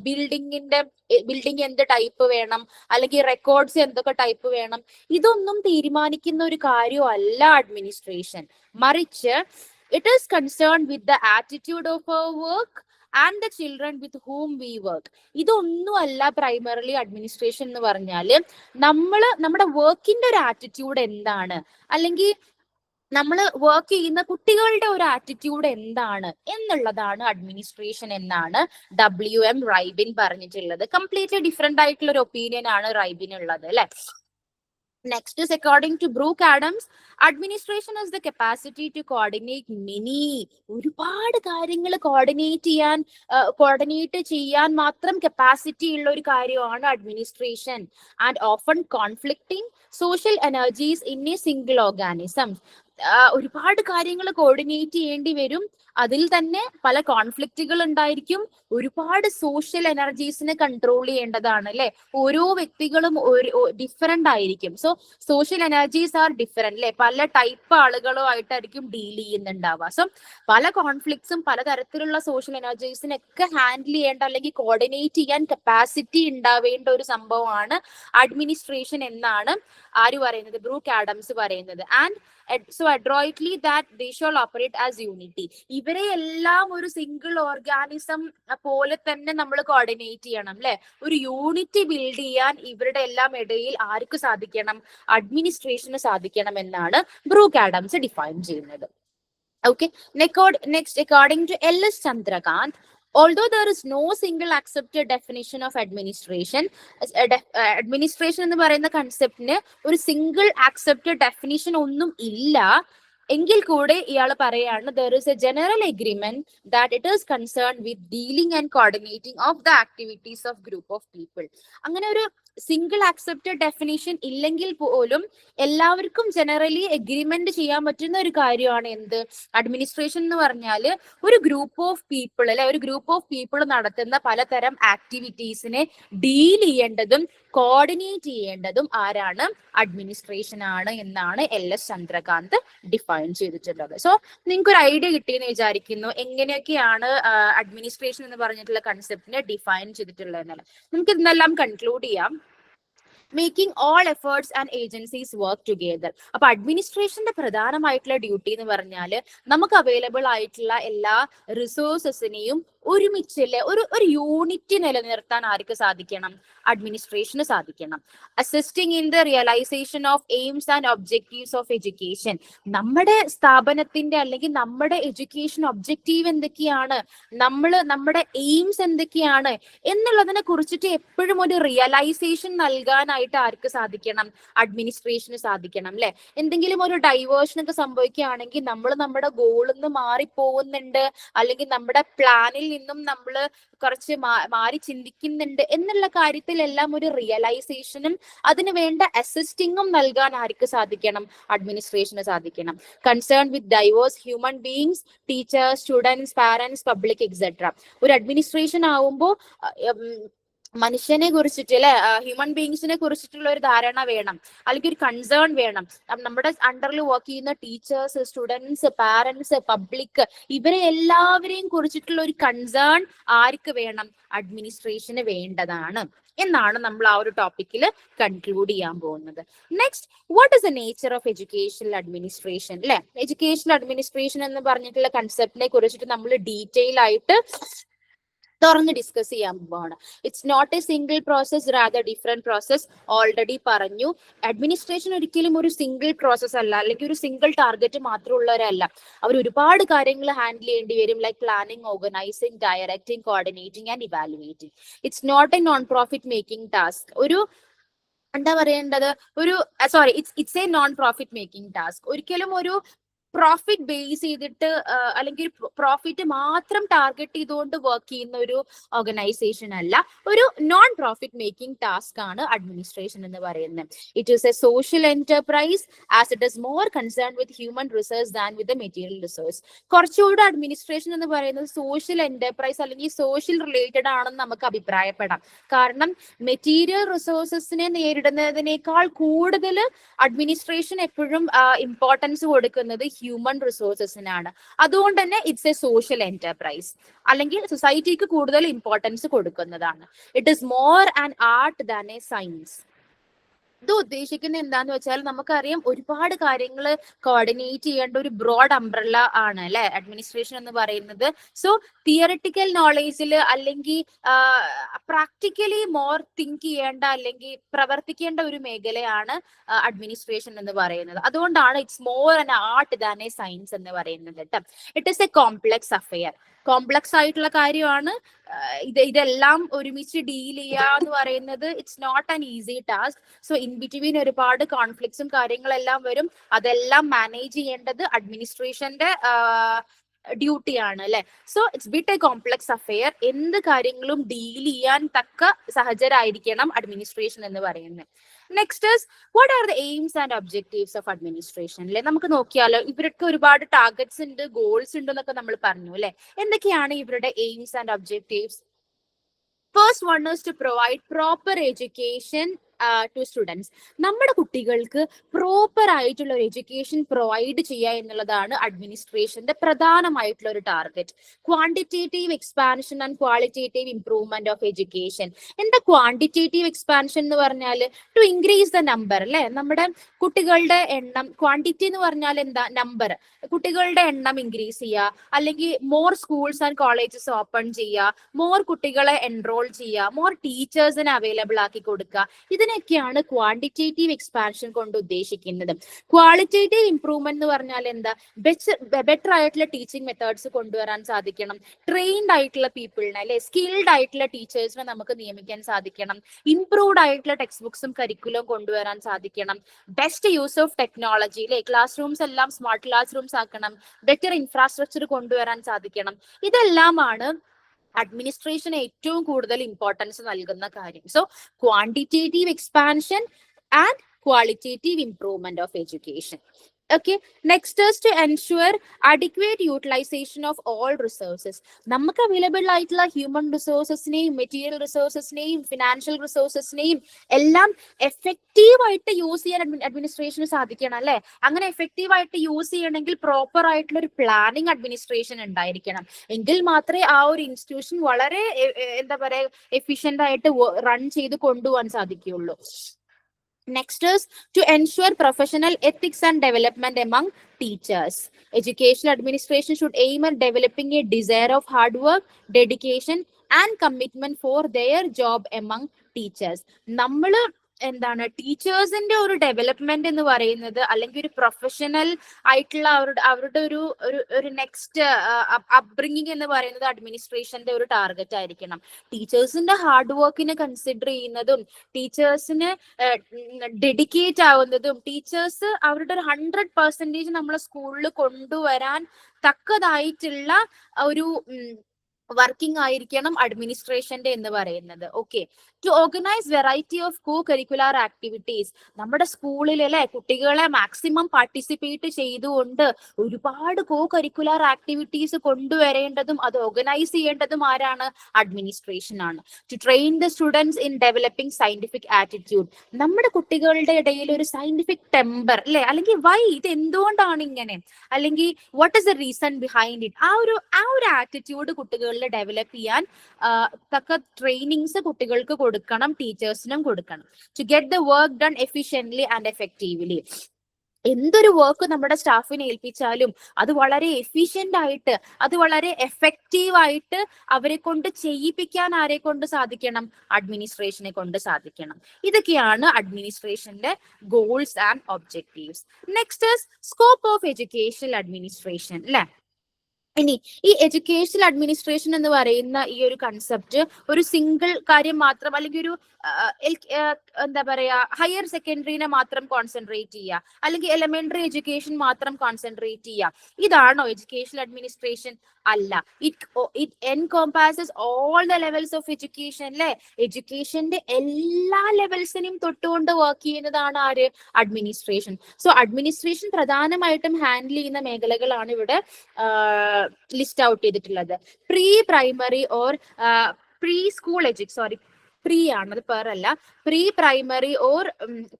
ബിൽഡിംഗ് എന്ത് ടൈപ്പ് വേണം, അല്ലെങ്കിൽ റെക്കോർഡ്സ് എന്തൊക്കെ ടൈപ്പ് വേണം, ഇതൊന്നും തീരുമാനിക്കുന്ന ഒരു കാര്യമല്ല അഡ്മിനിസ്ട്രേഷൻ. മറിച്ച് it is concerned with the attitude of our work and the children with whom we work. ഇതൊന്നും അല്ല പ്രൈമറിലി അഡ്മിനിസ്ട്രേഷൻ എന്ന് പറഞ്ഞാല് നമ്മുടെ വർക്കിന്റെ ഒരു ആറ്റിറ്റ്യൂഡ് എന്താണ്, അല്ലെങ്കിൽ നമ്മൾ വർക്ക് ചെയ്യുന്ന കുട്ടികളുടെ ഒരു ആറ്റിറ്റ്യൂഡ് എന്താണ് എന്നുള്ളതാണ് അഡ്മിനിസ്ട്രേഷൻ എന്നാണ് WM Rybin പറഞ്ഞിട്ടുള്ളത്. കംപ്ലീറ്റ്ലി ഡിഫറെന്റ് ആയിട്ടുള്ള ഒരു ഒപ്പീനിയൻ ആണ് റൈബിൻ ഉള്ളത് അല്ലെ. Next is according to Brooke Adams, administration is the capacity to coordinate many, ഒരുപാട് കാര്യങ്ങൾ കോർഡിനേറ്റ് ചെയ്യാൻ മാത്രം കപ്പാസിറ്റി ഉള്ള ഒരു കാര്യമാണ് administration. And often conflicting social energies in A single organism. ഒരുപാട് കാര്യങ്ങൾ കോർഡിനേറ്റ് ചെയ്യേണ്ടി വരും. അതിൽ തന്നെ പല കോൺഫ്ലിക്റ്റുകൾ ഉണ്ടായിരിക്കും. ഒരുപാട് സോഷ്യൽ എനർജീസിനെ കൺട്രോൾ ചെയ്യേണ്ടതാണ് അല്ലെ. ഓരോ വ്യക്തികളും ഡിഫറെന്റ് ആയിരിക്കും. So social energies are different അല്ലെ. പല ടൈപ്പ് ആളുകളുമായിട്ടായിരിക്കും ഡീൽ ചെയ്യുന്നുണ്ടാവുക. സോ പല കോൺഫ്ലിക്ട്സും പലതരത്തിലുള്ള സോഷ്യൽ എനർജീസിനൊക്കെ ഹാൻഡിൽ ചെയ്യേണ്ട അല്ലെങ്കിൽ കോർഡിനേറ്റ് ചെയ്യാൻ കപ്പാസിറ്റി ഉണ്ടാവേണ്ട ഒരു സംഭവമാണ് അഡ്മിനിസ്ട്രേഷൻ എന്നാണ് ആര് പറയുന്നത്? ബ്രൂക്ക് ആഡംസ് പറയുന്നത്. And so adroitly that they shall operate as unity. ഇവരെ എല്ലാം ഒരു സിംഗിൾ ഓർഗാനിസം പോലെ തന്നെ നമ്മൾ കോർഡിനേറ്റ് ചെയ്യണം അല്ലെ. ഒരു യൂണിറ്റി ബിൽഡ് ചെയ്യാൻ ഇവരുടെ എല്ലാം ഇടയിൽ ആർക്ക് സാധിക്കണം? അഡ്മിനിസ്ട്രേഷന് സാധിക്കണം എന്നാണ് ബ്രൂക്ക് ആഡംസ് ഡിഫൈൻ ചെയ്യുന്നത്. Okay, next, according to L.S. Chandrakant, although there is no single accepted definition of administration, administration എന്ന് പറയുന്ന കൺസെപ്റ്റിന് ഒരു സിംഗിൾ ആക്സെപ്റ്റഡ് ഡെഫിനിഷൻ ഒന്നും ഇല്ല. എങ്കിൽ കൂടെ ഇയാൾ പറയാണ് there is a general agreement that it is concerned with dealing and coordinating of the activities of group of people. അങ്ങനെ ഒരു സിംഗിൾ ആക്സെപ്റ്റഡ് ഡെഫിനിഷൻ ഇല്ലെങ്കിൽ പോലും എല്ലാവർക്കും ജനറലി എഗ്രിമെന്റ് ചെയ്യാൻ പറ്റുന്ന ഒരു കാര്യമാണ് എന്ത്? അഡ്മിനിസ്ട്രേഷൻ എന്ന് പറഞ്ഞാൽ ഒരു ഗ്രൂപ്പ് ഓഫ് പീപ്പിൾ അല്ലെ, ഒരു ഗ്രൂപ്പ് ഓഫ് പീപ്പിൾ നടത്തുന്ന പലതരം ആക്ടിവിറ്റീസിനെ ഡീൽ ചെയ്യേണ്ടതും കോർഡിനേറ്റ് ചെയ്യേണ്ടതും ആരാണ്? അഡ്മിനിസ്ട്രേഷൻ ആണ് എന്നാണ് L.S. ചന്ദ്രകാന്ത് ഡിഫൈൻ ചെയ്തിട്ടുള്ളത്. സോ നിങ്ങൾക്ക് ഒരു ഐഡിയ കിട്ടിയെന്ന് വിചാരിക്കുന്നു എങ്ങനെയൊക്കെയാണ് അഡ്മിനിസ്ട്രേഷൻ എന്ന് പറഞ്ഞിട്ടുള്ള കൺസെപ്റ്റിനെ ഡിഫൈൻ ചെയ്തിട്ടുള്ളത് എന്നല്ല. നമുക്ക് ഇതെല്ലാം കൺക്ലൂഡ് ചെയ്യാം. Making all efforts and agencies work together. അപ്പൊ അഡ്മിനിസ്ട്രേഷന്റെ പ്രധാനമായിട്ടുള്ള ഡ്യൂട്ടി എന്ന് പറഞ്ഞാൽ നമുക്ക് അവൈലബിൾ ആയിട്ടുള്ള എല്ലാ റിസോഴ്സസിനെയും ഒരുമിച്ചല്ലേ ഒരു യൂണിറ്റി നിലനിർത്താൻ ആർക്ക് സാധിക്കണം? അഡ്മിനിസ്ട്രേഷന് സാധിക്കണം. Assisting in the realisation of aims and objectives of education. നമ്മുടെ സ്ഥാപനത്തിന്റെ അല്ലെങ്കിൽ നമ്മുടെ എഡ്യൂക്കേഷൻ ഒബ്ജക്റ്റീവ് എന്തൊക്കെയാണ്, നമ്മുടെ എയിംസ് എന്തൊക്കെയാണ് എന്നുള്ളതിനെ കുറിച്ചിട്ട് എപ്പോഴും ഒരു റിയലൈസേഷൻ നൽകാനായിട്ട് ആർക്ക് സാധിക്കണം? അഡ്മിനിസ്ട്രേഷന് സാധിക്കണം അല്ലെ. എന്തെങ്കിലും ഒരു ഡൈവേർഷൻ ഒക്കെ സംഭവിക്കുകയാണെങ്കിൽ നമ്മൾ നമ്മുടെ ഗോളിൽ നിന്ന് മാറിപ്പോകുന്നുണ്ട് അല്ലെങ്കിൽ നമ്മുടെ പ്ലാനിൽ നിന്നും നമ്മൾ കുറച്ച് മാറി ചിന്തിക്കുന്നുണ്ട് എന്നുള്ള കാര്യത്തിലെല്ലാം ഒരു റിയലൈസേഷനും അതിന് വേണ്ട അസിസ്റ്റിങ്ങും നൽകാൻ ആർക്ക് സാധിക്കണം? അഡ്മിനിസ്ട്രേഷന് സാധിക്കണം. Concern with diverse human beings, teachers, students, parents, public etcetera. ഒരു അഡ്മിനിസ്ട്രേഷൻ ആവുമ്പോൾ മനുഷ്യനെ കുറിച്ചിട്ട് അല്ലെ, ഹ്യൂമൻ ബീയിങ്സിനെ കുറിച്ചിട്ടുള്ള ഒരു ധാരണ വേണം, അല്ലെങ്കിൽ ഒരു കൺസേൺ വേണം. നമ്മുടെ അണ്ടറിൽ വർക്ക് ചെയ്യുന്ന ടീച്ചേഴ്സ്, സ്റ്റുഡൻസ്, പാരന്റ്സ്, പബ്ലിക്, ഇവരെ എല്ലാവരെയും കുറിച്ചിട്ടുള്ള ഒരു കൺസേൺ ആർക്ക് വേണം? അഡ്മിനിസ്ട്രേഷന് വേണ്ടതാണ് എന്നാണ് നമ്മൾ ആ ഒരു ടോപ്പിക്കിൽ കൺക്ലൂഡ് ചെയ്യാൻ പോകുന്നത്. Next, what is the nature of educational administration അല്ലെ. എഡ്യൂക്കേഷണൽ അഡ്മിനിസ്ട്രേഷൻ എന്ന് പറഞ്ഞിട്ടുള്ള കൺസെപ്റ്റിനെ കുറിച്ചിട്ട് നമ്മൾ ഡീറ്റെയിൽ ആയിട്ട് തുറന്ന് ഡിസ്കസ് ചെയ്യാൻ പോവാണ്. It's not a single process, rather different process. Already പറഞ്ഞു, അഡ്മിനിസ്ട്രേഷൻ ഒരിക്കലും ഒരു സിംഗിൾ പ്രോസസ് അല്ല, അല്ലെങ്കിൽ ഒരു സിംഗിൾ ടാർഗറ്റ് മാത്രമുള്ളവരല്ല. അവർ ഒരുപാട് കാര്യങ്ങൾ ഹാൻഡിൽ ചെയ്യേണ്ടി വരും, like planning, organising, directing, coordinating and evaluating. It's not a non profit making task. എന്താ പറയേണ്ടത്, it's a non profit making task. ഒരിക്കലും ഒരു പ്രോഫിറ്റ് ബേസ് ചെയ്തിട്ട് അല്ലെങ്കിൽ പ്രോഫിറ്റ് മാത്രം ടാർഗറ്റ് ചെയ്തുകൊണ്ട് വർക്ക് ചെയ്യുന്ന ഒരു ഓർഗനൈസേഷൻ അല്ല, ഒരു നോൺ പ്രോഫിറ്റ് മേക്കിംഗ് ടാസ്ക് ആണ് അഡ്മിനിസ്ട്രേഷൻ എന്ന് പറയുന്നത്. It is A social enterprise as it is more concern with human resource than with the material resource. കുറച്ചുകൂടെ അഡ്മിനിസ്ട്രേഷൻ എന്ന് പറയുന്നത് സോഷ്യൽ എന്റർപ്രൈസ് അല്ലെങ്കിൽ സോഷ്യൽ റിലേറ്റഡ് ആണെന്ന് നമുക്ക് അഭിപ്രായപ്പെടാം. കാരണം മെറ്റീരിയൽ റിസോഴ്സസിനെ നേരിടുന്നതിനേക്കാൾ കൂടുതൽ അഡ്മിനിസ്ട്രേഷൻ എപ്പോഴും ഇമ്പോർട്ടൻസ് കൊടുക്കുന്നത് ഹ്യൂമൻ റിസോഴ്സസിനാണ്. അതുകൊണ്ട് തന്നെ ഇറ്റ്സ് എ സോഷ്യൽ എന്റർപ്രൈസ്, അല്ലെങ്കിൽ സൊസൈറ്റിക്ക് കൂടുതൽ ഇമ്പോർട്ടൻസ് കൊടുക്കുന്നതാണ്. It is more an art than a science. ഇത് ഉദ്ദേശിക്കുന്നത് എന്താന്ന് വെച്ചാൽ നമുക്കറിയാം ഒരുപാട് കാര്യങ്ങൾ കോർഡിനേറ്റ് ചെയ്യേണ്ട ഒരു ബ്രോഡ് അംബ്രല്ല ആണ് അല്ലെ അഡ്മിനിസ്ട്രേഷൻ എന്ന് പറയുന്നത്. സോ തിയറിറ്റിക്കൽ നോളേജിൽ അല്ലെങ്കിൽ പ്രാക്ടിക്കലി മോർ തിങ്ക് ചെയ്യേണ്ട അല്ലെങ്കിൽ പ്രവർത്തിക്കേണ്ട ഒരു മേഖലയാണ് അഡ്മിനിസ്ട്രേഷൻ എന്ന് പറയുന്നത്. അതുകൊണ്ടാണ് it's more an art than a science എന്ന് പറയുന്നത് കേട്ടോ. It is a complex affair. Complex ആയിട്ടുള്ള കാര്യമാണ്. ഇതെല്ലാം ഒരുമിച്ച് ഡീൽ ചെയ്യുക എന്ന് പറയുന്നത് it's not an easy task. So in between ഒരുപാട് കോൺഫ്ലിക്ട്സും കാര്യങ്ങളെല്ലാം വരും. അതെല്ലാം മാനേജ് ചെയ്യേണ്ടത് അഡ്മിനിസ്ട്രേഷന്റെ ഡ്യൂട്ടിയാണ് അല്ലെ. So it's bit A complex affair. എന്ത് കാര്യങ്ങളും ഡീൽ ചെയ്യാൻ തക്ക സഹചരായിരിക്കണം അഡ്മിനിസ്ട്രേഷൻ എന്ന് പറയുന്നത്. Next is what are the AIIMS and objectives of administration അല്ലെ. നമുക്ക് നോക്കിയാലോ ഇവർക്ക് ഒരുപാട് ടാർഗറ്റ്സ് ഉണ്ട്, ഗോൾസ് ഉണ്ട് എന്നൊക്കെ നമ്മൾ പറഞ്ഞു അല്ലെ. എന്തൊക്കെയാണ് ഇവരുടെ AIIMS and objectives? First one is to provide proper education to students. നമ്മുടെ കുട്ടികൾക്ക് പ്രോപ്പർ ആയിട്ടുള്ള ഒരു എഡ്യൂക്കേഷൻ പ്രൊവൈഡ് ചെയ്യുക എന്നുള്ളതാണ് അഡ്മിനിസ്ട്രേഷന്റെ പ്രധാനമായിട്ടുള്ള ഒരു target. Quantitative expansion and qualitative improvement of education. എന്താ ക്വാണ്ടിറ്റേറ്റീവ് എക്സ്പാൻഷൻ എന്ന് പറഞ്ഞാൽ? ടു ഇൻക്രീസ് ദ നമ്പർ അല്ലെ, നമ്മുടെ കുട്ടികളുടെ എണ്ണം. ക്വാണ്ടിറ്റി എന്ന് പറഞ്ഞാൽ എന്താ? നമ്പർ. കുട്ടികളുടെ എണ്ണം ഇൻക്രീസ് ചെയ്യുക, അല്ലെങ്കിൽ more schools and colleges open ചെയ്യുക, മോർ കുട്ടികളെ എൻറോൾ ചെയ്യുക, മോർ ടീച്ചേഴ്സിനെ അവൈലബിൾ ആക്കി കൊടുക്കുക. ഇതിനൊക്കെയാണ് ക്വാണ്ടിറ്റേറ്റീവ് എക്സ്പാൻഷൻ കൊണ്ട് ഉദ്ദേശിക്കുന്നത്. ക്വാളിറ്റേറ്റീവ് ഇംപ്രൂവ്മെന്റ് എന്ന് പറഞ്ഞാൽ എന്താ? ബെറ്റർ ആയിട്ടുള്ള ടീച്ചിങ് മെത്തേഡ്സ് കൊണ്ടുവരാൻ സാധിക്കണം. ട്രെയിൻഡ് ആയിട്ടുള്ള പീപ്പിളിനെ അല്ലെ, സ്കിൽഡ് ആയിട്ടുള്ള ടീച്ചേഴ്സിനെ നമുക്ക് നിയമിക്കാൻ സാധിക്കണം. ഇംപ്രൂവ്ഡ് ആയിട്ടുള്ള ടെക്സ്റ്റ് ബുക്സും കരിക്കുലം കൊണ്ടുവരാൻ സാധിക്കണം. ബെസ്റ്റ് യൂസ് ഓഫ് ടെക്നോളജി അല്ലെ, ക്ലാസ് റൂംസ് എല്ലാം സ്മാർട്ട് ക്ലാസ് റൂംസ് ആക്കണം. ബെറ്റർ ഇൻഫ്രാസ്ട്രക്ചർ കൊണ്ടുവരാൻ സാധിക്കണം. ഇതെല്ലാമാണ് അഡ്മിനിസ്ട്രേഷന് ഏറ്റവും കൂടുതൽ ഇമ്പോർട്ടൻസ് നൽകുന്ന കാര്യം. So quantitative expansion and qualitative improvement of education. Okay, next is to ensure adequate utilization of all resources. നമുക്ക് അവൈലബിൾ ആയിട്ടുള്ള ഹ്യൂമൻ റിസോഴ്സസിനെയും മെറ്റീരിയൽ റിസോഴ്സസിനെയും ഫിനാൻഷ്യൽ റിസോഴ്സസിനെയും എല്ലാം എഫക്റ്റീവ് ആയിട്ട് യൂസ് ചെയ്യാൻ അഡ്മിനിസ്ട്രേഷന് സാധിക്കണം അല്ലെ. അങ്ങനെ എഫക്റ്റീവ് ആയിട്ട് യൂസ് ചെയ്യണമെങ്കിൽ പ്രോപ്പർ ആയിട്ടുള്ള ഒരു പ്ലാനിങ് അഡ്മിനിസ്ട്രേഷൻ ഉണ്ടായിരിക്കണം. എങ്കിൽ മാത്രമേ ആ ഒരു ഇൻസ്റ്റിറ്റ്യൂഷൻ വളരെ എന്താ പറയുക എഫിഷ്യന്റ് ആയിട്ട് റൺ ചെയ്ത് കൊണ്ടുപോകാൻ സാധിക്കുകയുള്ളൂ. Next is to ensure professional ethics and development among teachers. Educational administration should aim at developing a desire of hard work, dedication and commitment for their job among teachers. നമ്മള് എന്താണ് ടീച്ചേഴ്സിന്റെ ഒരു ഡെവലപ്മെന്റ് എന്ന് പറയുന്നത്, അല്ലെങ്കിൽ ഒരു പ്രൊഫഷണൽ ആയിട്ടുള്ള അവരുടെ ഒരു നെക്സ്റ്റ് അപ്ബ്രിങ്ങിങ് എന്ന് പറയുന്നത് അഡ്മിനിസ്ട്രേഷന്റെ ഒരു ടാർഗറ്റ് ആയിരിക്കണം. ടീച്ചേഴ്സിന്റെ ഹാർഡ് വർക്കിനെ കൺസിഡർ ചെയ്യുന്നതും, ടീച്ചേഴ്സിന് ഡെഡിക്കേറ്റ് ആവുന്നതും, ടീച്ചേഴ്സ് അവരുടെ ഒരു 100% നമ്മളെ സ്കൂളിൽ കൊണ്ടുവരാൻ തക്കതായിട്ടുള്ള ഒരു വർക്കിംഗ് ആയിരിക്കണം അഡ്മിനിസ്ട്രേഷന്റെ എന്ന് പറയുന്നത്. Okay, to organise variety of co curricular activities. നമ്മുടെ സ്കൂളിൽ അല്ലെ കുട്ടികളെ മാക്സിമം പാർട്ടിസിപ്പേറ്റ് ചെയ്തുകൊണ്ട് ഒരുപാട് കോ കരിക്കുലർ ആക്ടിവിറ്റീസ് കൊണ്ടുവരേണ്ടതും അത് ഓർഗനൈസ് ചെയ്യേണ്ടതും ആരാണ്? അഡ്മിനിസ്ട്രേഷൻ ആണ്. To train the students in developing scientific attitude. നമ്മുടെ കുട്ടികളുടെ ഇടയിൽ ഒരു സയന്റിഫിക് ടെമ്പർ അല്ലെ, അല്ലെങ്കിൽ വൈ ഇത് എന്തുകൊണ്ടാണ് ഇങ്ങനെ, അല്ലെങ്കിൽ what is the reason behind it, ആ ഒരു ആറ്റിറ്റ്യൂഡ് കുട്ടികൾ ഡെവലപ്പ് ചെയ്യാൻ തക്ക ട്രെയിനിങ്സ് കുട്ടികൾക്ക് കൊടുക്കണം, ടീച്ചേഴ്സിനും കൊടുക്കണം. To get the work done efficiently and effectively. എന്തൊരു വർക്ക് നമ്മുടെ സ്റ്റാഫിനെ ഏൽപ്പിച്ചാലും അത് വളരെ എഫിഷ്യന്റ് ആയിട്ട്, അത് വളരെ എഫക്റ്റീവ് ആയിട്ട് അവരെ കൊണ്ട് ചെയ്യിപ്പിക്കാൻ ആരെ കൊണ്ട് സാധിക്കണം? അഡ്മിനിസ്ട്രേഷനെ കൊണ്ട് സാധിക്കണം. ഇതൊക്കെയാണ് അഡ്മിനിസ്ട്രേഷന്റെ goals and objectives. Next is scope of educational administration അല്ലെ. ഇനി ഈ എഡ്യൂക്കേഷണൽ അഡ്മിനിസ്ട്രേഷൻ എന്ന് പറയുന്ന ഈ ഒരു കൺസെപ്റ്റ് ഒരു സിംഗിൾ കാര്യം മാത്രം, അല്ലെങ്കിൽ ഒരു എന്താ പറയാ ഹയർ സെക്കൻഡറിനെ മാത്രം കോൺസെൻട്രേറ്റ് ചെയ്യുക, അല്ലെങ്കിൽ എലിമെന്ററി എഡ്യൂക്കേഷൻ മാത്രം കോൺസെൻട്രേറ്റ് ചെയ്യുക, ഇതാണോ എഡ്യൂക്കേഷണൽ അഡ്മിനിസ്ട്രേഷൻ? അല്ല. It encompasses all the levels of education അല്ലെ. എഡ്യൂക്കേഷന്റെ എല്ലാ ലെവൽസിനെയും തൊട്ടുകൊണ്ട് വർക്ക് ചെയ്യുന്നതാണ് ആര്? അഡ്മിനിസ്ട്രേഷൻ. സോ അഡ്മിനിസ്ട്രേഷൻ പ്രധാനമായിട്ടും ഹാൻഡിൽ ചെയ്യുന്ന മേഖലകളാണ് ഇവിടെ ലിസ്റ്റ് ഔട്ട് ചെയ്തിട്ടുള്ളത്. Pre primary or pre school pre ആണ്, അത് പെർ അല്ല. Pre primary or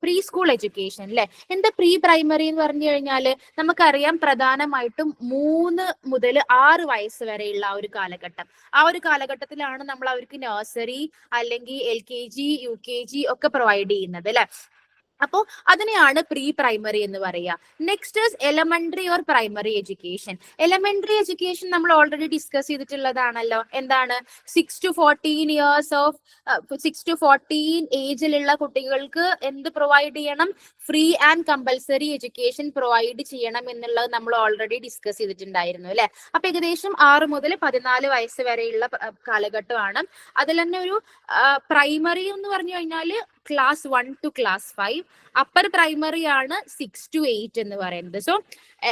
pre school education അല്ലെ. എന്താ പ്രീ പ്രൈമറി എന്ന് പറഞ്ഞു കഴിഞ്ഞാല് നമുക്കറിയാം പ്രധാനമായിട്ടും 3 മുതൽ 6 വയസ്സ് വരെയുള്ള ആ ഒരു കാലഘട്ടം. ആ ഒരു കാലഘട്ടത്തിലാണ് നമ്മൾ അവർക്ക് നഴ്സറി അല്ലെങ്കിൽ LKG UKG ഒക്കെ പ്രൊവൈഡ് ചെയ്യുന്നത് അല്ലെ. അപ്പോ അതിനെയാണ് പ്രീ പ്രൈമറി എന്ന് പറയുക. Next elementary or primary education. Elementary education നമ്മൾ ഓൾറെഡി ഡിസ്കസ് ചെയ്തിട്ടുള്ളതാണല്ലോ. എന്താണ്? 6 to 14 years ഓഫ് 6 to 14 ഏജിലുള്ള കുട്ടികൾക്ക് എന്ത് പ്രൊവൈഡ് ചെയ്യണം? Free and compulsory education provide ചെയ്യണം എന്നുള്ളത് നമ്മൾ ഓൾറെഡി ഡിസ്കസ് ചെയ്തിട്ടുണ്ടായിരുന്നു അല്ലെ. അപ്പൊ ഏകദേശം 6 മുതൽ 14 വയസ്സ് വരെയുള്ള കാലഘട്ടമാണ്. അതിൽ തന്നെ ഒരു പ്രൈമറി എന്ന് പറഞ്ഞു കഴിഞ്ഞാല് class 1 to class 5. Upper primary ആണ് 6 to 8 എന്ന് പറയുന്നത്. സോ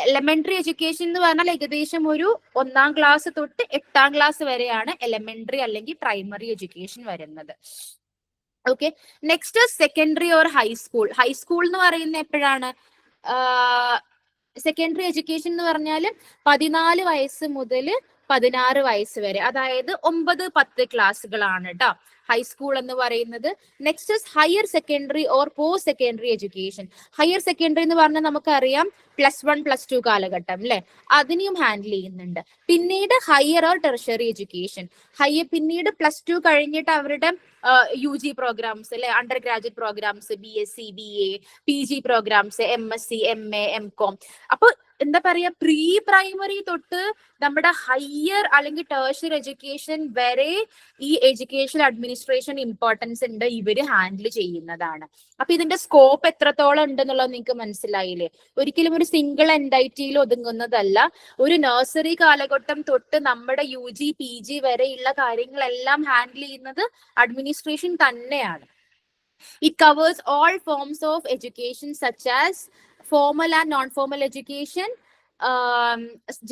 എലമെന്ററി എഡ്യൂക്കേഷൻ എന്ന് പറഞ്ഞാൽ ഏകദേശം ഒരു 1ാം ക്ലാസ് തൊട്ട് 8ാം ക്ലാസ് വരെയാണ് എലമെന്ററി അല്ലെങ്കിൽ പ്രൈമറി എഡ്യൂക്കേഷൻ വരുന്നത്. Okay, next secondary or high school. High school എന്ന് പറയുന്ന എപ്പോഴാണ്? സെക്കൻഡറി എഡ്യൂക്കേഷൻ എന്ന് പറഞ്ഞാൽ 14 വയസ്സ് മുതൽ 16 വയസ്സ് വരെ, അതായത് 9, 10 ക്ലാസ്സുകളാണ് കേട്ടോ ഹൈസ്കൂൾ എന്ന് പറയുന്നത്. Next higher secondary or post secondary education. Higher secondary എന്ന് പറഞ്ഞാൽ നമുക്കറിയാം +1, +2 കാലഘട്ടം അല്ലെ, അതിനെയും ഹാൻഡിൽ ചെയ്യുന്നുണ്ട്. പിന്നീട് ഹയർ ഓർ ടെർഷറി എഡ്യൂക്കേഷൻ, പിന്നീട് +2 കഴിഞ്ഞിട്ട് അവരുടെ UG പ്രോഗ്രാംസ് അല്ലെ, under graduate programmes, BSc, BA, PG programmes, MSc, MA, MCom. അപ്പൊ എന്താ പറയാ, പ്രീ പ്രൈമറി തൊട്ട് നമ്മുടെ ഹയർ അല്ലെങ്കിൽ ടേർഷ്യറി എഡ്യൂക്കേഷൻ വരെ ഈ എഡ്യൂക്കേഷൻ അഡ്മിനിസ്ട്രേഷൻ ഇമ്പോർട്ടൻസ് ഉണ്ട്, ഇവര് ഹാൻഡിൽ ചെയ്യുന്നതാണ്. അപ്പൊ ഇതിന്റെ സ്കോപ്പ് എത്രത്തോളം ഉണ്ടെന്നുള്ളത് നിങ്ങൾക്ക് മനസ്സിലായില്ലേ? ഒരിക്കലും ഒരു സിംഗിൾ എൻറ്റൈറ്റിയിൽ ഒതുങ്ങുന്നതല്ല. ഒരു നഴ്സറി കാലഘട്ടം തൊട്ട് നമ്മുടെ UG PG വരെയുള്ള കാര്യങ്ങളെല്ലാം ഹാൻഡിൽ ചെയ്യുന്നത് അഡ്മിനിസ്ട്രേഷൻ തന്നെയാണ്. It covers all forms of education such as formal and non-formal education,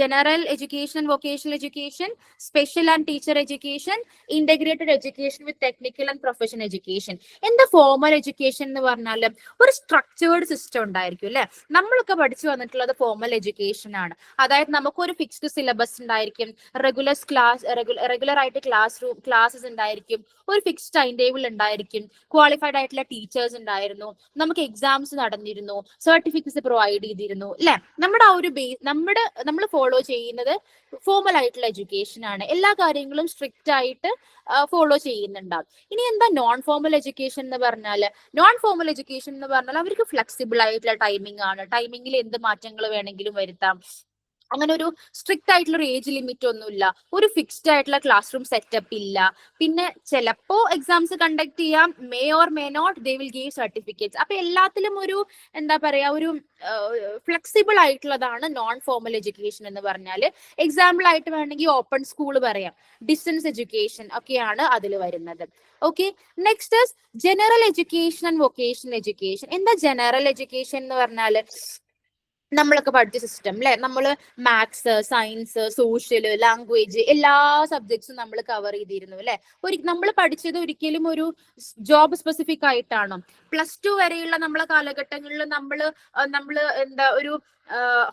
general education and vocational education, special and teacher education, integrated education with technical and professional education. In the formal education എന്ന് പറഞ്ഞാൽ ഒരു സ്ട്രക്ചേർഡ് സിസ്റ്റം ഉണ്ടായിരിക്കും അല്ലെ. നമ്മളൊക്കെ പഠിച്ചു വന്നിട്ടുള്ളത് ഫോർമൽ എഡ്യൂക്കേഷൻ ആണ്. അതായത് നമുക്കൊരു ഫിക്സ്ഡ് സിലബസ് ഉണ്ടായിരിക്കും, റെഗുലർ ആയിട്ട് ക്ലാസ്സസ് ഉണ്ടായിരിക്കും, ഒരു ഫിക്സ്ഡ് ടൈം ടേബിൾ ഉണ്ടായിരിക്കും, ക്വാളിഫൈഡ് ആയിട്ടുള്ള ടീച്ചേഴ്സ് ഉണ്ടായിരുന്നു, നമുക്ക് എക്സാംസ് നടന്നിരുന്നു, സർട്ടിഫിക്കറ്റ്സ് പ്രൊവൈഡ് ചെയ്തിരുന്നു അല്ലെ. നമ്മുടെ ആ ഒരു നമ്മൾ ഫോളോ ചെയ്യുന്നത് ഫോർമൽ ആയിട്ടുള്ള എഡ്യൂക്കേഷൻ ആണ്. എല്ലാ കാര്യങ്ങളും സ്ട്രിക്റ്റ് ആയിട്ട് ഫോളോ ചെയ്യുന്നുണ്ടാവും. ഇനി എന്താ നോൺ ഫോർമൽ എഡ്യൂക്കേഷൻ എന്ന് പറഞ്ഞാൽ? നോൺ ഫോർമൽ എഡ്യൂക്കേഷൻ എന്ന് പറഞ്ഞാൽ അവർക്ക് ഫ്ലെക്സിബിൾ ആയിട്ടുള്ള ടൈമിംഗ് ആണ്, ടൈമിങ്ങിൽ എന്ത് മാറ്റങ്ങൾ വേണമെങ്കിലും വരുത്താം. അങ്ങനെ ഒരു സ്ട്രിക്റ്റ് ആയിട്ടുള്ള ഒരു ഏജ് ലിമിറ്റ് ഒന്നുമില്ല, ഒരു ഫിക്സ്ഡ് ആയിട്ടുള്ള ക്ലാസ് റൂം സെറ്റപ്പ് ഇല്ല. പിന്നെ ചിലപ്പോ എക്സാംസ് കണ്ടക്ട് ചെയ്യാം, may or may not they will give certificates. അപ്പൊ എല്ലാത്തിലും ഒരു എന്താ പറയാ, ഒരു ഫ്ലെക്സിബിൾ ആയിട്ടുള്ളതാണ് നോൺ ഫോർമൽ എഡ്യൂക്കേഷൻ എന്ന് പറഞ്ഞാൽ. എക്സാമ്പിൾ ആയിട്ട് വേണമെങ്കിൽ ഓപ്പൺ സ്കൂൾ പറയാം, ഡിസ്റ്റൻസ് എഡ്യൂക്കേഷൻ ഒക്കെയാണ് അതിൽ വരുന്നത്. Okay, next general education and vocational education. എന്താ ജനറൽ എഡ്യൂക്കേഷൻ എന്ന് പറഞ്ഞാൽ? നമ്മളൊക്കെ പഠിച്ച സിസ്റ്റം അല്ലെ, നമ്മൾ മാത്സ്, സയൻസ്, സോഷ്യൽ, ലാംഗ്വേജ് എല്ലാ സബ്ജക്ട്സും നമ്മൾ കവർ ചെയ്തിരുന്നു അല്ലെ. നമ്മൾ പഠിച്ചത് ഒരിക്കലും ഒരു ജോബ് സ്പെസിഫിക് ആയിട്ടാണോ? +2 വരെയുള്ള നമ്മളെ കാലഘട്ടങ്ങളിൽ നമ്മൾ എന്താ ഒരു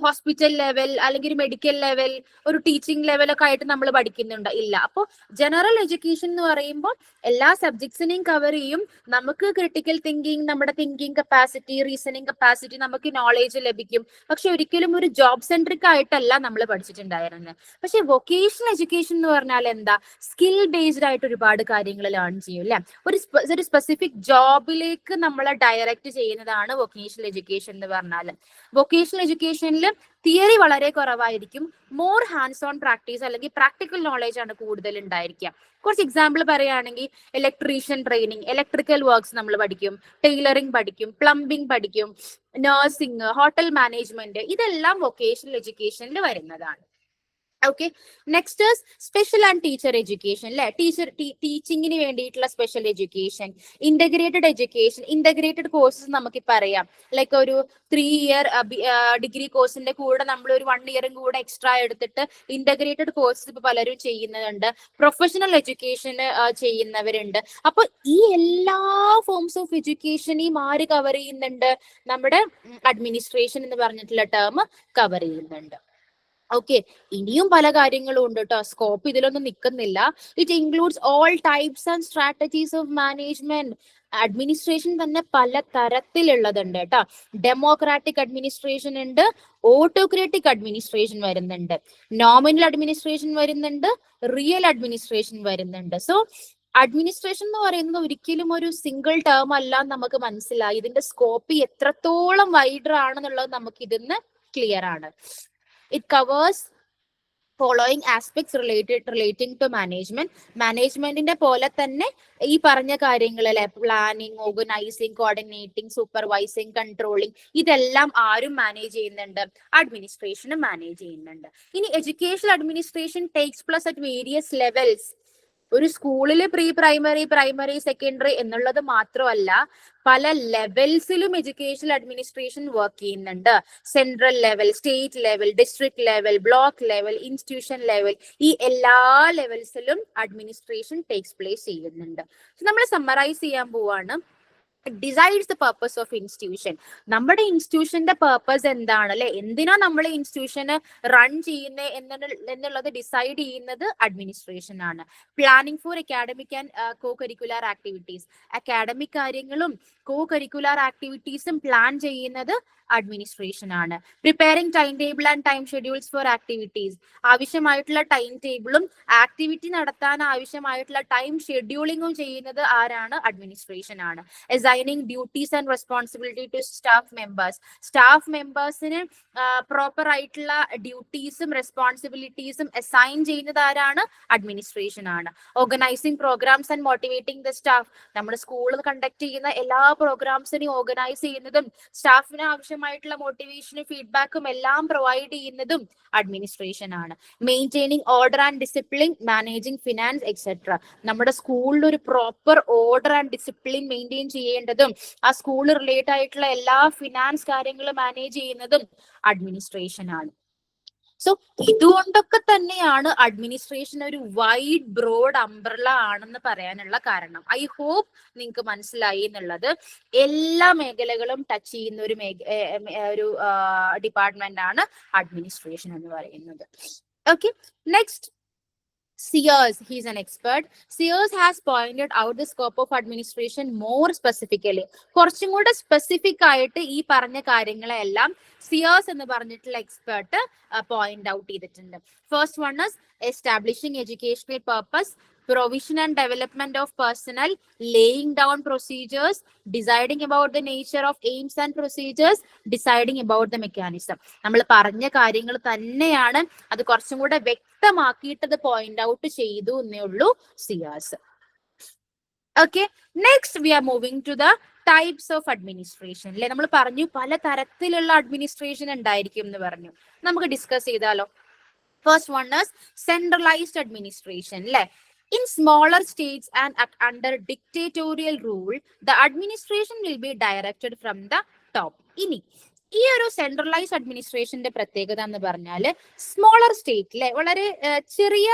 ഹോസ്പിറ്റൽ ലെവൽ അല്ലെങ്കിൽ ഒരു മെഡിക്കൽ ലെവൽ, ഒരു ടീച്ചിങ് ലെവലൊക്കെ ആയിട്ട് നമ്മൾ പഠിക്കുന്നുണ്ട്? ഇല്ല. അപ്പോൾ ജനറൽ എഡ്യൂക്കേഷൻ എന്ന് പറയുമ്പോൾ എല്ലാ സബ്ജക്ട്സിനെയും കവർ ചെയ്യും. നമുക്ക് ക്രിട്ടിക്കൽ തിങ്കിങ്, നമ്മുടെ തിങ്കിങ് കപ്പാസിറ്റി, റീസണിങ് കപ്പാസിറ്റി, നമുക്ക് നോളേജ് ലഭിക്കും. പക്ഷെ ഒരിക്കലും ഒരു ജോബ് സെൻട്രിക് ആയിട്ടല്ല നമ്മൾ പഠിച്ചിട്ടുണ്ടായിരുന്നത്. പക്ഷെ വൊക്കേഷണൽ എഡ്യൂക്കേഷൻ എന്ന് പറഞ്ഞാൽ എന്താ? സ്കിൽ ബേസ്ഡ് ആയിട്ട് ഒരുപാട് കാര്യങ്ങൾ ലേൺ ചെയ്യും അല്ലെ. ഒരു സ്പെസിഫിക് ജോബിലേക്ക് നമ്മളെ ഡയറക്റ്റ് ചെയ്യുന്നതാണ് വൊക്കേഷണൽ എഡ്യൂക്കേഷൻ എന്ന് പറഞ്ഞാൽ. വൊക്കേഷണൽ എഡ്യൂക്കേഷനിൽ തിയറി വളരെ കുറവായിരിക്കും, മോർ ഹാൻഡ്സ് ഓൺ പ്രാക്ടീസ് അല്ലെങ്കിൽ പ്രാക്ടിക്കൽ നോളേജ് ആണ് കൂടുതൽ ഉണ്ടായിരിക്കുക. കുറച്ച് എക്സാമ്പിൾ പറയുകയാണെങ്കിൽ ഇലക്ട്രീഷ്യൻ ട്രെയിനിങ്, ഇലക്ട്രിക്കൽ വർക്ക്സ് നമ്മൾ പഠിക്കും, ടൈലറിംഗ് പഠിക്കും, പ്ലംബിംഗ് പഠിക്കും, നഴ്സിംഗ്, ഹോട്ടൽ മാനേജ്മെന്റ്, ഇതെല്ലാം വൊക്കേഷണൽ എഡ്യൂക്കേഷനിൽ വരുന്നതാണ്. Okay, next special and teacher education അല്ലെ. ടീച്ചിങ്ങിന് വേണ്ടിയിട്ടുള്ള special education, integrated education. Integrated courses നമുക്കിപ്പോൾ അറിയാം, ലൈക്ക് ഒരു 3 ഇയർ ഡിഗ്രി കോഴ്സിന്റെ കൂടെ നമ്മൾ ഒരു 1 ഇയറും കൂടെ എക്സ്ട്രാ എടുത്തിട്ട് ഇന്റഗ്രേറ്റഡ് കോഴ്സസ് ഇപ്പൊ പലരും ചെയ്യുന്നുണ്ട്. പ്രൊഫഷണൽ എഡ്യൂക്കേഷൻ ചെയ്യുന്നവരുണ്ട്. അപ്പൊ ഈ എല്ലാ ഫോംസ് ഓഫ് എഡ്യൂക്കേഷനെയും ആര് കവർ ചെയ്യുന്നുണ്ട്? നമ്മുടെ അഡ്മിനിസ്ട്രേഷൻ എന്ന് പറഞ്ഞിട്ടുള്ള ടേം കവർ ചെയ്യുന്നുണ്ട്. ഓക്കെ, ഇനിയും പല കാര്യങ്ങളും ഉണ്ട് കേട്ടോ, സ്കോപ്പ് ഇതിലൊന്നും നിൽക്കുന്നില്ല. It includes all types and strategies of management. Administration തന്നെ പല തരത്തിലുള്ളതുണ്ട് കേട്ടോ. ഡെമോക്രാറ്റിക് അഡ്മിനിസ്ട്രേഷൻ ഉണ്ട്, ഓട്ടോക്രാറ്റിക് അഡ്മിനിസ്ട്രേഷൻ വരുന്നുണ്ട്, നോമിനൽ അഡ്മിനിസ്ട്രേഷൻ വരുന്നുണ്ട്, റിയൽ അഡ്മിനിസ്ട്രേഷൻ വരുന്നുണ്ട്. സോ അഡ്മിനിസ്ട്രേഷൻ എന്ന് പറയുന്നത് ഒരിക്കലും ഒരു സിംഗിൾ ടേം അല്ല, നമുക്ക് മനസ്സിലായി. ഇതിന്റെ സ്കോപ്പ് എത്രത്തോളം വൈഡർ ആണെന്നുള്ളത് നമുക്ക് ഇതിന്ന് ക്ലിയർ ആണ്. It covers following aspects relating to management. മാനേജ്മെന്റിന്റെ പോലെ തന്നെ ഈ പറഞ്ഞ കാര്യങ്ങൾ അല്ലെ, planning, organising, coordinating, supervising, controlling, ഇതെല്ലാം ആരും മാനേജ് ചെയ്യുന്നുണ്ട്? അഡ്മിനിസ്ട്രേഷനും മാനേജ് ചെയ്യുന്നുണ്ട്. ഇനി education administration takes place at various levels. ഒരു സ്കൂളിൽ പ്രീ പ്രൈമറി, പ്രൈമറി, സെക്കൻഡറി എന്നുള്ളത് മാത്രമല്ല, പല ലെവൽസിലും എഡ്യൂക്കേഷണൽ അഡ്മിനിസ്ട്രേഷൻ വർക്ക് ചെയ്യുന്നുണ്ട്. Central level, state level, district level, block level, institution level, ഈ എല്ലാ ലെവൽസിലും അഡ്മിനിസ്ട്രേഷൻ ടേക്സ് പ്ലേസ് ചെയ്യുന്നുണ്ട്. നമ്മൾ സമ്മറൈസ് ചെയ്യാൻ പോവാണ്. Decides the purpose of institution. നമ്മുടെ ഇൻസ്റ്റിറ്റ്യൂഷന്റെ പർപ്പസ് എന്താണ്, അല്ലെ, എന്തിനാ നമ്മൾ ഇൻസ്റ്റിറ്റ്യൂഷന് റൺ ചെയ്യുന്നത് എന്നുള്ളത് ഡിസൈഡ് ചെയ്യുന്നത് അഡ്മിനിസ്ട്രേഷൻ ആണ്. Planning for academic and co curricular activities, academic കാര്യങ്ങളും കോ കരിക്കുലർ ആക്ടിവിറ്റീസും പ്ലാൻ ചെയ്യുന്നത് അഡ്മിനിസ്ട്രേഷൻ ആണ്. Preparing time table and time schedules for activities, ആവശ്യമായിട്ടുള്ള ടൈം ടേബിളും ആക്ടിവിറ്റി നടത്താൻ ആവശ്യമായിട്ടുള്ള ടൈം ഷെഡ്യൂളിങ്ങും ചെയ്യുന്നത് ആരാണ്? അഡ്മിനിസ്ട്രേഷൻ ആണ്. assigning duties and responsibility to staff members, staff മെമ്പേഴ്സിന് പ്രോപ്പർ ആയിട്ടുള്ള ഡ്യൂട്ടീസും റെസ്പോൺസിബിലിറ്റീസും അസൈൻ ചെയ്യുന്നത് ആരാണ്? അഡ്മിനിസ്ട്രേഷൻ ആണ്. Organising programmes and motivating the staff, നമ്മുടെ സ്കൂളിൽ കണ്ടക്ട് ചെയ്യുന്ന എല്ലാ പ്രോഗ്രാംസിനെയും ഓർഗനൈസ് ചെയ്യുന്നതും സ്റ്റാഫിന് ആവശ്യമായിട്ടുള്ള മോട്ടിവേഷനും ഫീഡ്ബാക്കും എല്ലാം പ്രൊവൈഡ് ചെയ്യുന്നതും അഡ്മിനിസ്ട്രേഷൻ ആണ്. Maintaining order and discipline, managing finance etcetera, നമ്മുടെ സ്കൂളിൽ ഒരു proper order and discipline maintain ചെയ്യേണ്ടതും ആ സ്കൂൾ റിലേറ്റ് ആയിട്ടുള്ള എല്ലാ ഫിനാൻസ് കാര്യങ്ങളും മാനേജ് ചെയ്യുന്നതും അഡ്മിനിസ്ട്രേഷൻ ആണ്. സോ ഇതുകൊണ്ടൊക്കെ തന്നെയാണ് അഡ്മിനിസ്ട്രേഷൻ ഒരു വൈഡ് ബ്രോഡ് അംബ്രല ആണെന്ന് പറയാനുള്ള കാരണം. ഐ ഹോപ്പ് നിങ്ങൾക്ക് മനസ്സിലായി എന്നുള്ളത്. എല്ലാ മേഖലകളും ടച്ച് ചെയ്യുന്ന ഒരു ഡിപ്പാർട്ട്മെന്റ് ആണ് അഡ്മിനിസ്ട്രേഷൻ എന്ന് പറയുന്നത്. Okay, next, Sears, he is an expert. Sears has pointed out the scope of administration more specifically. കുറച്ചും കൂടെ സ്പെസിഫിക് ആയിട്ട് ഈ പറഞ്ഞ കാര്യങ്ങളെല്ലാം സിയേഴ്സ് എന്ന് പറഞ്ഞിട്ടുള്ള എക്സ്പേർട്ട് പോയിന്റ് ഔട്ട് ചെയ്തിട്ടുണ്ട്. First one is establishing educational purpose, provision and development of personnel, laying down procedures, deciding about the nature of aims and procedures, deciding about the mechanism. നമ്മൾ പറഞ്ഞ കാര്യങ്ങൾ തന്നെയാണ്, അത് കുറച്ചും കൂടെ വ്യക്തമാക്കിയിട്ടത് പോയിന്റ് ഔട്ട് ചെയ്തു എന്നേ ഉള്ളൂ സിയേഴ്സ്. Okay, next we are moving to the types of administration. അല്ലെ, നമ്മൾ പറഞ്ഞു പല തരത്തിലുള്ള അഡ്മിനിസ്ട്രേഷൻ ഉണ്ടായിരിക്കും എന്ന് പറഞ്ഞു. നമുക്ക് ഡിസ്കസ് ചെയ്താലോ? First one is centralized administration. അല്ലെ, in smaller states and under dictatorial rule, the administration will be directed from the top. ഇനി ഈ ഒരു സെൻട്രലൈസ്ഡ് അഡ്മിനിസ്ട്രേഷന്റെ പ്രത്യേകത എന്ന് പറഞ്ഞാല് സ്മോളർ സ്റ്റേറ്റിലെ വളരെ ചെറിയ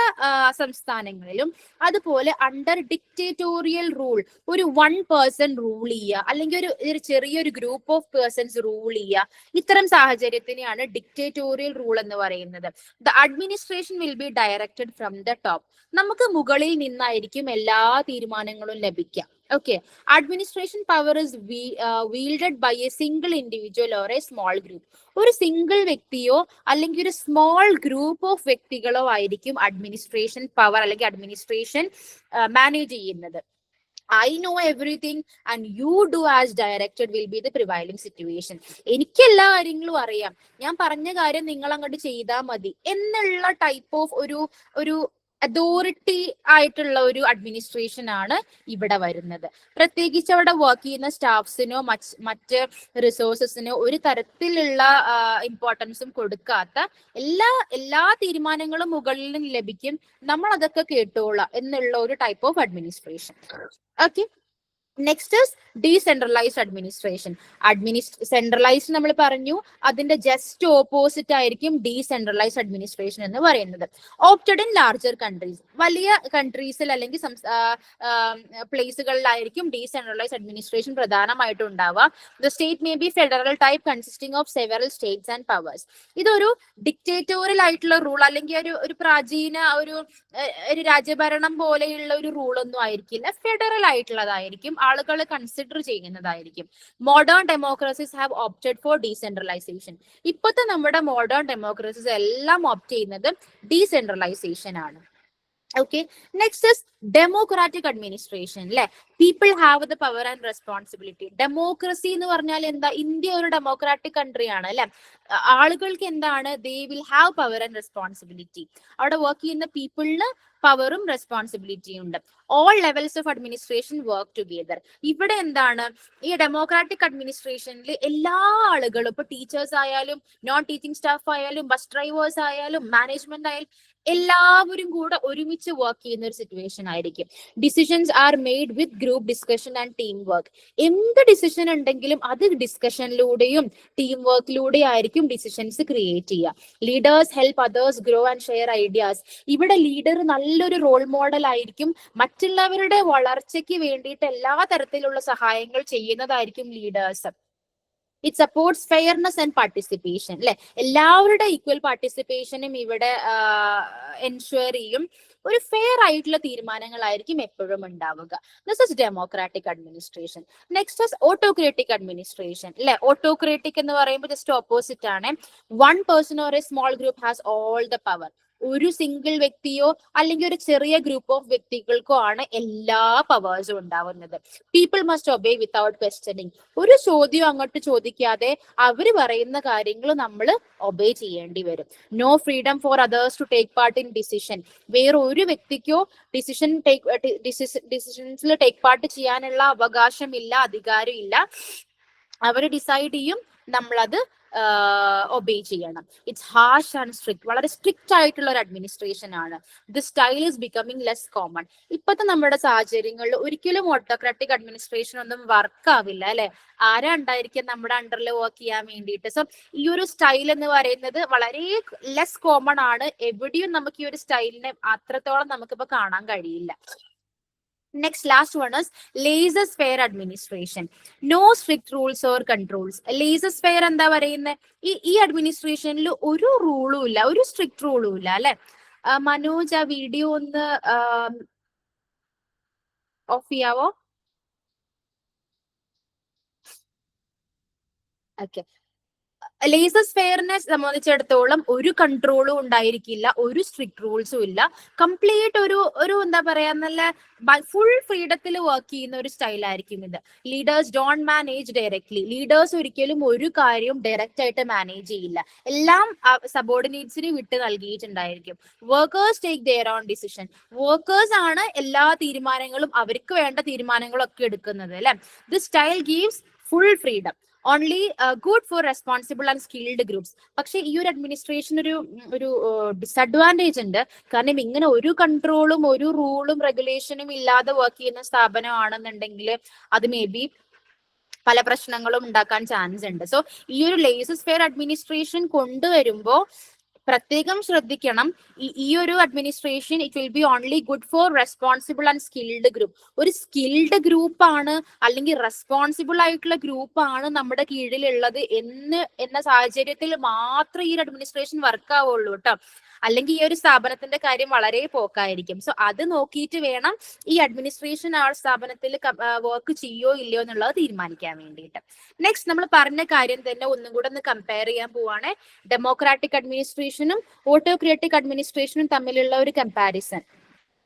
സംസ്ഥാനങ്ങളിലും അതുപോലെ അണ്ടർ ഡിക്റ്റേറ്റോറിയൽ റൂൾ, ഒരു 1 person റൂൾ ചെയ്യുക അല്ലെങ്കിൽ ഒരു ചെറിയൊരു ഗ്രൂപ്പ് ഓഫ് പേഴ്സൺസ് റൂൾ ചെയ്യുക, ഇത്തരം സാഹചര്യത്തിനെയാണ് ഡിക്റ്റേറ്റോറിയൽ റൂൾ എന്ന് പറയുന്നത്. The administration will be directed from the top. നമുക്ക് മുകളിൽ നിന്നായിരിക്കും എല്ലാ തീരുമാനങ്ങളും ലഭിക്കുക. Okay, administration power is wielded by a single individual or a small group. ഒരു സിംഗിൾ വ്യക്തിയോ അല്ലെങ്കിൽ ഒരു സ്മോൾ ഗ്രൂപ്പ് ഓഫ് വ്യക്തികളോ ആയിരിക്കും അഡ്മിനിസ്ട്രേഷൻ പവർ അല്ലെങ്കിൽ അഡ്മിനിസ്ട്രേഷൻ മാനേജ് ചെയ്യുന്നത്. I know everything and you do as directed will be the prevailing situation. എനിക്ക് എല്ലാ കാര്യങ്ങളും അറിയാം, ഞാൻ പറഞ്ഞ കാര്യം നിങ്ങൾ അങ്ങോട്ട് ചെയ്താൽ മതി എന്നുള്ള ടൈപ്പ് ഓഫ് ഒരു അതോറിറ്റി ആയിട്ടുള്ള ഒരു അഡ്മിനിസ്ട്രേഷൻ ആണ് ഇവിടെ വരുന്നത്. പ്രത്യേകിച്ച് അവിടെ വർക്ക് ചെയ്യുന്ന സ്റ്റാഫ്സിനോ റിസോഴ്സസിനോ ഒരു തരത്തിലുള്ള ഇമ്പോർട്ടൻസും കൊടുക്കാത്ത എല്ലാ തീരുമാനങ്ങളും മുകളിൽ നിന്ന് ലഭിക്കും, നമ്മൾ അതൊക്കെ കേട്ടോളാം എന്നുള്ള ഒരു type of administration. Okay, next is decentralised administration. Centralised നമ്മൾ പറഞ്ഞു, അതിന്റെ ജസ്റ്റ് ഓപ്പോസിറ്റ് ആയിരിക്കും ഡീസെൻട്രലൈസ്ഡ് അഡ്മിനിസ്ട്രേഷൻ എന്ന് പറയുന്നത്. ഓപ്റ്റഡ് ഇൻ ലാർജർ കൺട്രീസ്, വലിയ കൺട്രീസിൽ അല്ലെങ്കിൽ പ്ലേസുകളിലായിരിക്കും ഡീസെൻട്രലൈസ്ഡ് അഡ്മിനിസ്ട്രേഷൻ പ്രധാനമായിട്ടും ഉണ്ടാവുക. The state may be federal type consisting of several States and powers. ഇതൊരു ഡിക്റ്റേറ്റോറിയൽ ആയിട്ടുള്ള റൂൾ അല്ലെങ്കിൽ ഒരു പ്രാചീന ഒരു രാജ്യഭരണം പോലെയുള്ള ഒരു റൂളൊന്നും ആയിരിക്കില്ല, ഫെഡറൽ ആയിട്ടുള്ളതായിരിക്കും, ആളുകൾ കൺസിഡർ ചെയ്യുന്നതായിരിക്കും. Modern democracies have opted four decentralisation. ഇപ്പോഴത്തെ നമ്മുടെ മോഡേൺ ഡെമോക്രസീസ് എല്ലാം ഓപ്റ്റ് ചെയ്യുന്നത് ഡീസെൻട്രലൈസേഷൻ ആണ്. Okay, next is democratic administration. അല്ലെ, people have the power and responsibility. Democracy എന്ന് പറഞ്ഞാൽ എന്താ? ഇന്ത്യ ഒരു ഡെമോക്രാറ്റിക് കൺട്രി ആണ് അല്ലെ. ആളുകൾക്ക് എന്താണ്? they will have power and responsibility. അവിടെ വർക്ക് ചെയ്യുന്ന പീപ്പിളിന് പവറും റെസ്പോൺസിബിലിറ്റിയും ഉണ്ട്. All levels of administration work together. ഇവിടെ എന്താണ്? ഈ ഡെമോക്രാറ്റിക് അഡ്മിനിസ്ട്രേഷനിൽ എല്ലാ ആളുകളും, ഇപ്പൊ ടീച്ചേഴ്സ് ആയാലും നോൺ ടീച്ചിങ് സ്റ്റാഫ് ആയാലും ബസ് ഡ്രൈവേഴ്സ് ആയാലും മാനേജ്മെന്റ് ആയാലും എല്ലാവരും കൂടെ ഒരുമിച്ച് വർക്ക് ചെയ്യുന്ന ഒരു സിറ്റുവേഷൻ ആയിരിക്കും. Decisions are made with group discussion and team work. എന്ത് ഡിസിഷൻ ഉണ്ടെങ്കിലും അത് ഡിസ്കഷനിലൂടെയും ടീം വർക്കിലൂടെയും ആയിരിക്കും ഡിസിഷൻസ് ക്രിയേറ്റ് ചെയ്യുക. Leaders help others grow and share ideas. ഇവിടെ ലീഡർ നല്ലൊരു റോൾ മോഡൽ ആയിരിക്കും. മറ്റുള്ളവരുടെ വളർച്ചയ്ക്ക് വേണ്ടിയിട്ട് എല്ലാ തരത്തിലുള്ള സഹായങ്ങൾ ചെയ്യുന്നതായിരിക്കും leaders. It supports fairness and participation. അല്ലെ, എല്ലാവരുടെ ഈക്വൽ പാർട്ടിസിപ്പേഷനും ഇവിടെ എൻഷുർ ചെയ്യും. ഒരു ഫെയർ ആയിട്ടുള്ള തീരുമാനങ്ങളായിരിക്കും എപ്പോഴും ഉണ്ടാവുക. This is democratic administration. Next is autocratic administration. അല്ലെ, ഓട്ടോക്രാറ്റിക് എന്ന് പറയുമ്പോൾ ജസ്റ്റ് ഓപ്പോസിറ്റ് ആണ്. One person or A small group has all the power. ഒരു സിംഗിൾ വ്യക്തിയോ അല്ലെങ്കിൽ ഒരു ചെറിയ ഗ്രൂപ്പ് ഓഫ് വ്യക്തികൾക്കോ ആണ് എല്ലാ പവേഴ്സും ഉണ്ടാവുന്നത്. People must obey without questioning. ഒരു ചോദ്യം അങ്ങോട്ട് ചോദിക്കാതെ അവര് പറയുന്ന കാര്യങ്ങൾ നമ്മൾ ഒബേ ചെയ്യേണ്ടി വരും. No freedom for others to take part in decision. വേറെ ഒരു വ്യക്തിക്കോ ഡിസിഷൻസിൽ ടേക്ക് പാർട്ട് ചെയ്യാനുള്ള അവകാശമില്ല, അധികാരമില്ല. അവര് ഡിസൈഡ് ചെയ്യും, നമ്മളത് ഒബേ ചെയ്യണം. It's harsh and strict. വളരെ സ്ട്രിക്റ്റ് ആയിട്ടുള്ള ഒരു അഡ്മിനിസ്ട്രേഷൻ ആണ്. The style is becoming less common. ഇപ്പോഴത്തെ നമ്മുടെ സാഹചര്യങ്ങളിൽ ഒരിക്കലും ഓട്ടോക്രാറ്റിക് അഡ്മിനിസ്ട്രേഷൻ ഒന്നും വർക്ക് ആവില്ല. അല്ലെ, ആരാ ഉണ്ടായിരിക്കും നമ്മുടെ അണ്ടറിൽ വർക്ക് ചെയ്യാൻ വേണ്ടിയിട്ട്? സോ ഈ ഒരു സ്റ്റൈൽ എന്ന് പറയുന്നത് വളരെ ലെസ് കോമൺ ആണ്. എവിടെയും നമുക്ക് ഈ ഒരു സ്റ്റൈലിനെ അത്രത്തോളം നമുക്കിപ്പോ കാണാൻ കഴിയില്ല. Next last one is laissez-faire administration. No strict rules or controls. laissez-faire എന്താ പറയുന്നത്? ഈ അഡ്മിനിസ്ട്രേഷനിൽ ഒരു റൂളും ഇല്ല, ഒരു സ്ട്രിക്റ്റ് റൂളും ഇല്ല. അല്ലെ, മനോജ് ആ വീഡിയോ ഒന്ന് ഓഫ് ചെയ്യാവോ? ഓക്കെ. laissez-faire-നെ സംബന്ധിച്ചിടത്തോളം ഒരു കൺട്രോളും ഉണ്ടായിരിക്കില്ല, ഒരു സ്ട്രിക്റ്റ് റൂൾസും ഇല്ല. കംപ്ലീറ്റ് ഒരു എന്താ പറയാ, നല്ല ഫുൾ ഫ്രീഡത്തിൽ വർക്ക് ചെയ്യുന്ന ഒരു സ്റ്റൈലായിരിക്കും ഇത്. Leaders don't manage directly. Leaders ഒരിക്കലും ഒരു കാര്യവും ഡയറക്റ്റ് ആയിട്ട് മാനേജ് ചെയ്യില്ല. എല്ലാം സബോർഡിനേറ്റ്സിന് വിട്ട് നൽകിയിട്ടുണ്ടായിരിക്കും. Workers take their own decision. Workers ആണ് എല്ലാ തീരുമാനങ്ങളും, അവർക്ക് വേണ്ട തീരുമാനങ്ങളൊക്കെ എടുക്കുന്നത്. അല്ലെ, this style gives full freedom. Only good for responsible and skilled groups. പക്ഷെ ഈ ഒരു അഡ്മിനിസ്ട്രേഷൻ ഒരു ഡിസഡ്വാൻറ്റേജ് ഉണ്ട്. കാരണം ഇങ്ങനെ ഒരു കൺട്രോളും ഒരു റൂളും റെഗുലേഷനും ഇല്ലാതെ വർക്ക് ചെയ്യുന്ന സ്ഥാപനമാണെന്നുണ്ടെങ്കിൽ അത് മേ ബി പല പ്രശ്നങ്ങളും ഉണ്ടാക്കാൻ ചാൻസ് ഉണ്ട്. സോ ഈ ഒരു laissez-faire അഡ്മിനിസ്ട്രേഷൻ കൊണ്ടുവരുമ്പോൾ പ്രത്യേകം ശ്രദ്ധിക്കണം. ഈ ഒരു administration it will be only good for responsible and skilled group. ഒരു സ്കിൽഡ് ഗ്രൂപ്പ് ആണ് അല്ലെങ്കിൽ റെസ്പോൺസിബിൾ ആയിട്ടുള്ള ഗ്രൂപ്പ് ആണ് നമ്മുടെ കീഴിലുള്ളത് എന്ന സാഹചര്യത്തിൽ മാത്രമേ ഈ ഒരു അഡ്മിനിസ്ട്രേഷൻ വർക്ക് ആവുള്ളൂ കേട്ടോ. അല്ലെങ്കിൽ ഈ ഒരു സ്ഥാപനത്തിന്റെ കാര്യം വളരെ പോക്കായിരിക്കും. സോ അത് നോക്കിയിട്ട് വേണം ഈ അഡ്മിനിസ്ട്രേഷൻ ആ സ്ഥാപനത്തിൽ വർക്ക് ചെയ്യോ ഇല്ലയോ എന്നുള്ളത് തീരുമാനിക്കാൻ വേണ്ടിയിട്ട്. നെക്സ്റ്റ് നമ്മൾ പറഞ്ഞ കാര്യം തന്നെ ഒന്നും കൂടെ ഒന്ന് കമ്പയർ ചെയ്യാൻ പോവാണ്. ഡെമോക്രാറ്റിക് അഡ്മിനിസ്ട്രേഷനും ഓട്ടോക്രാറ്റിക് അഡ്മിനിസ്ട്രേഷനും തമ്മിലുള്ള ഒരു കമ്പാരിസൺ.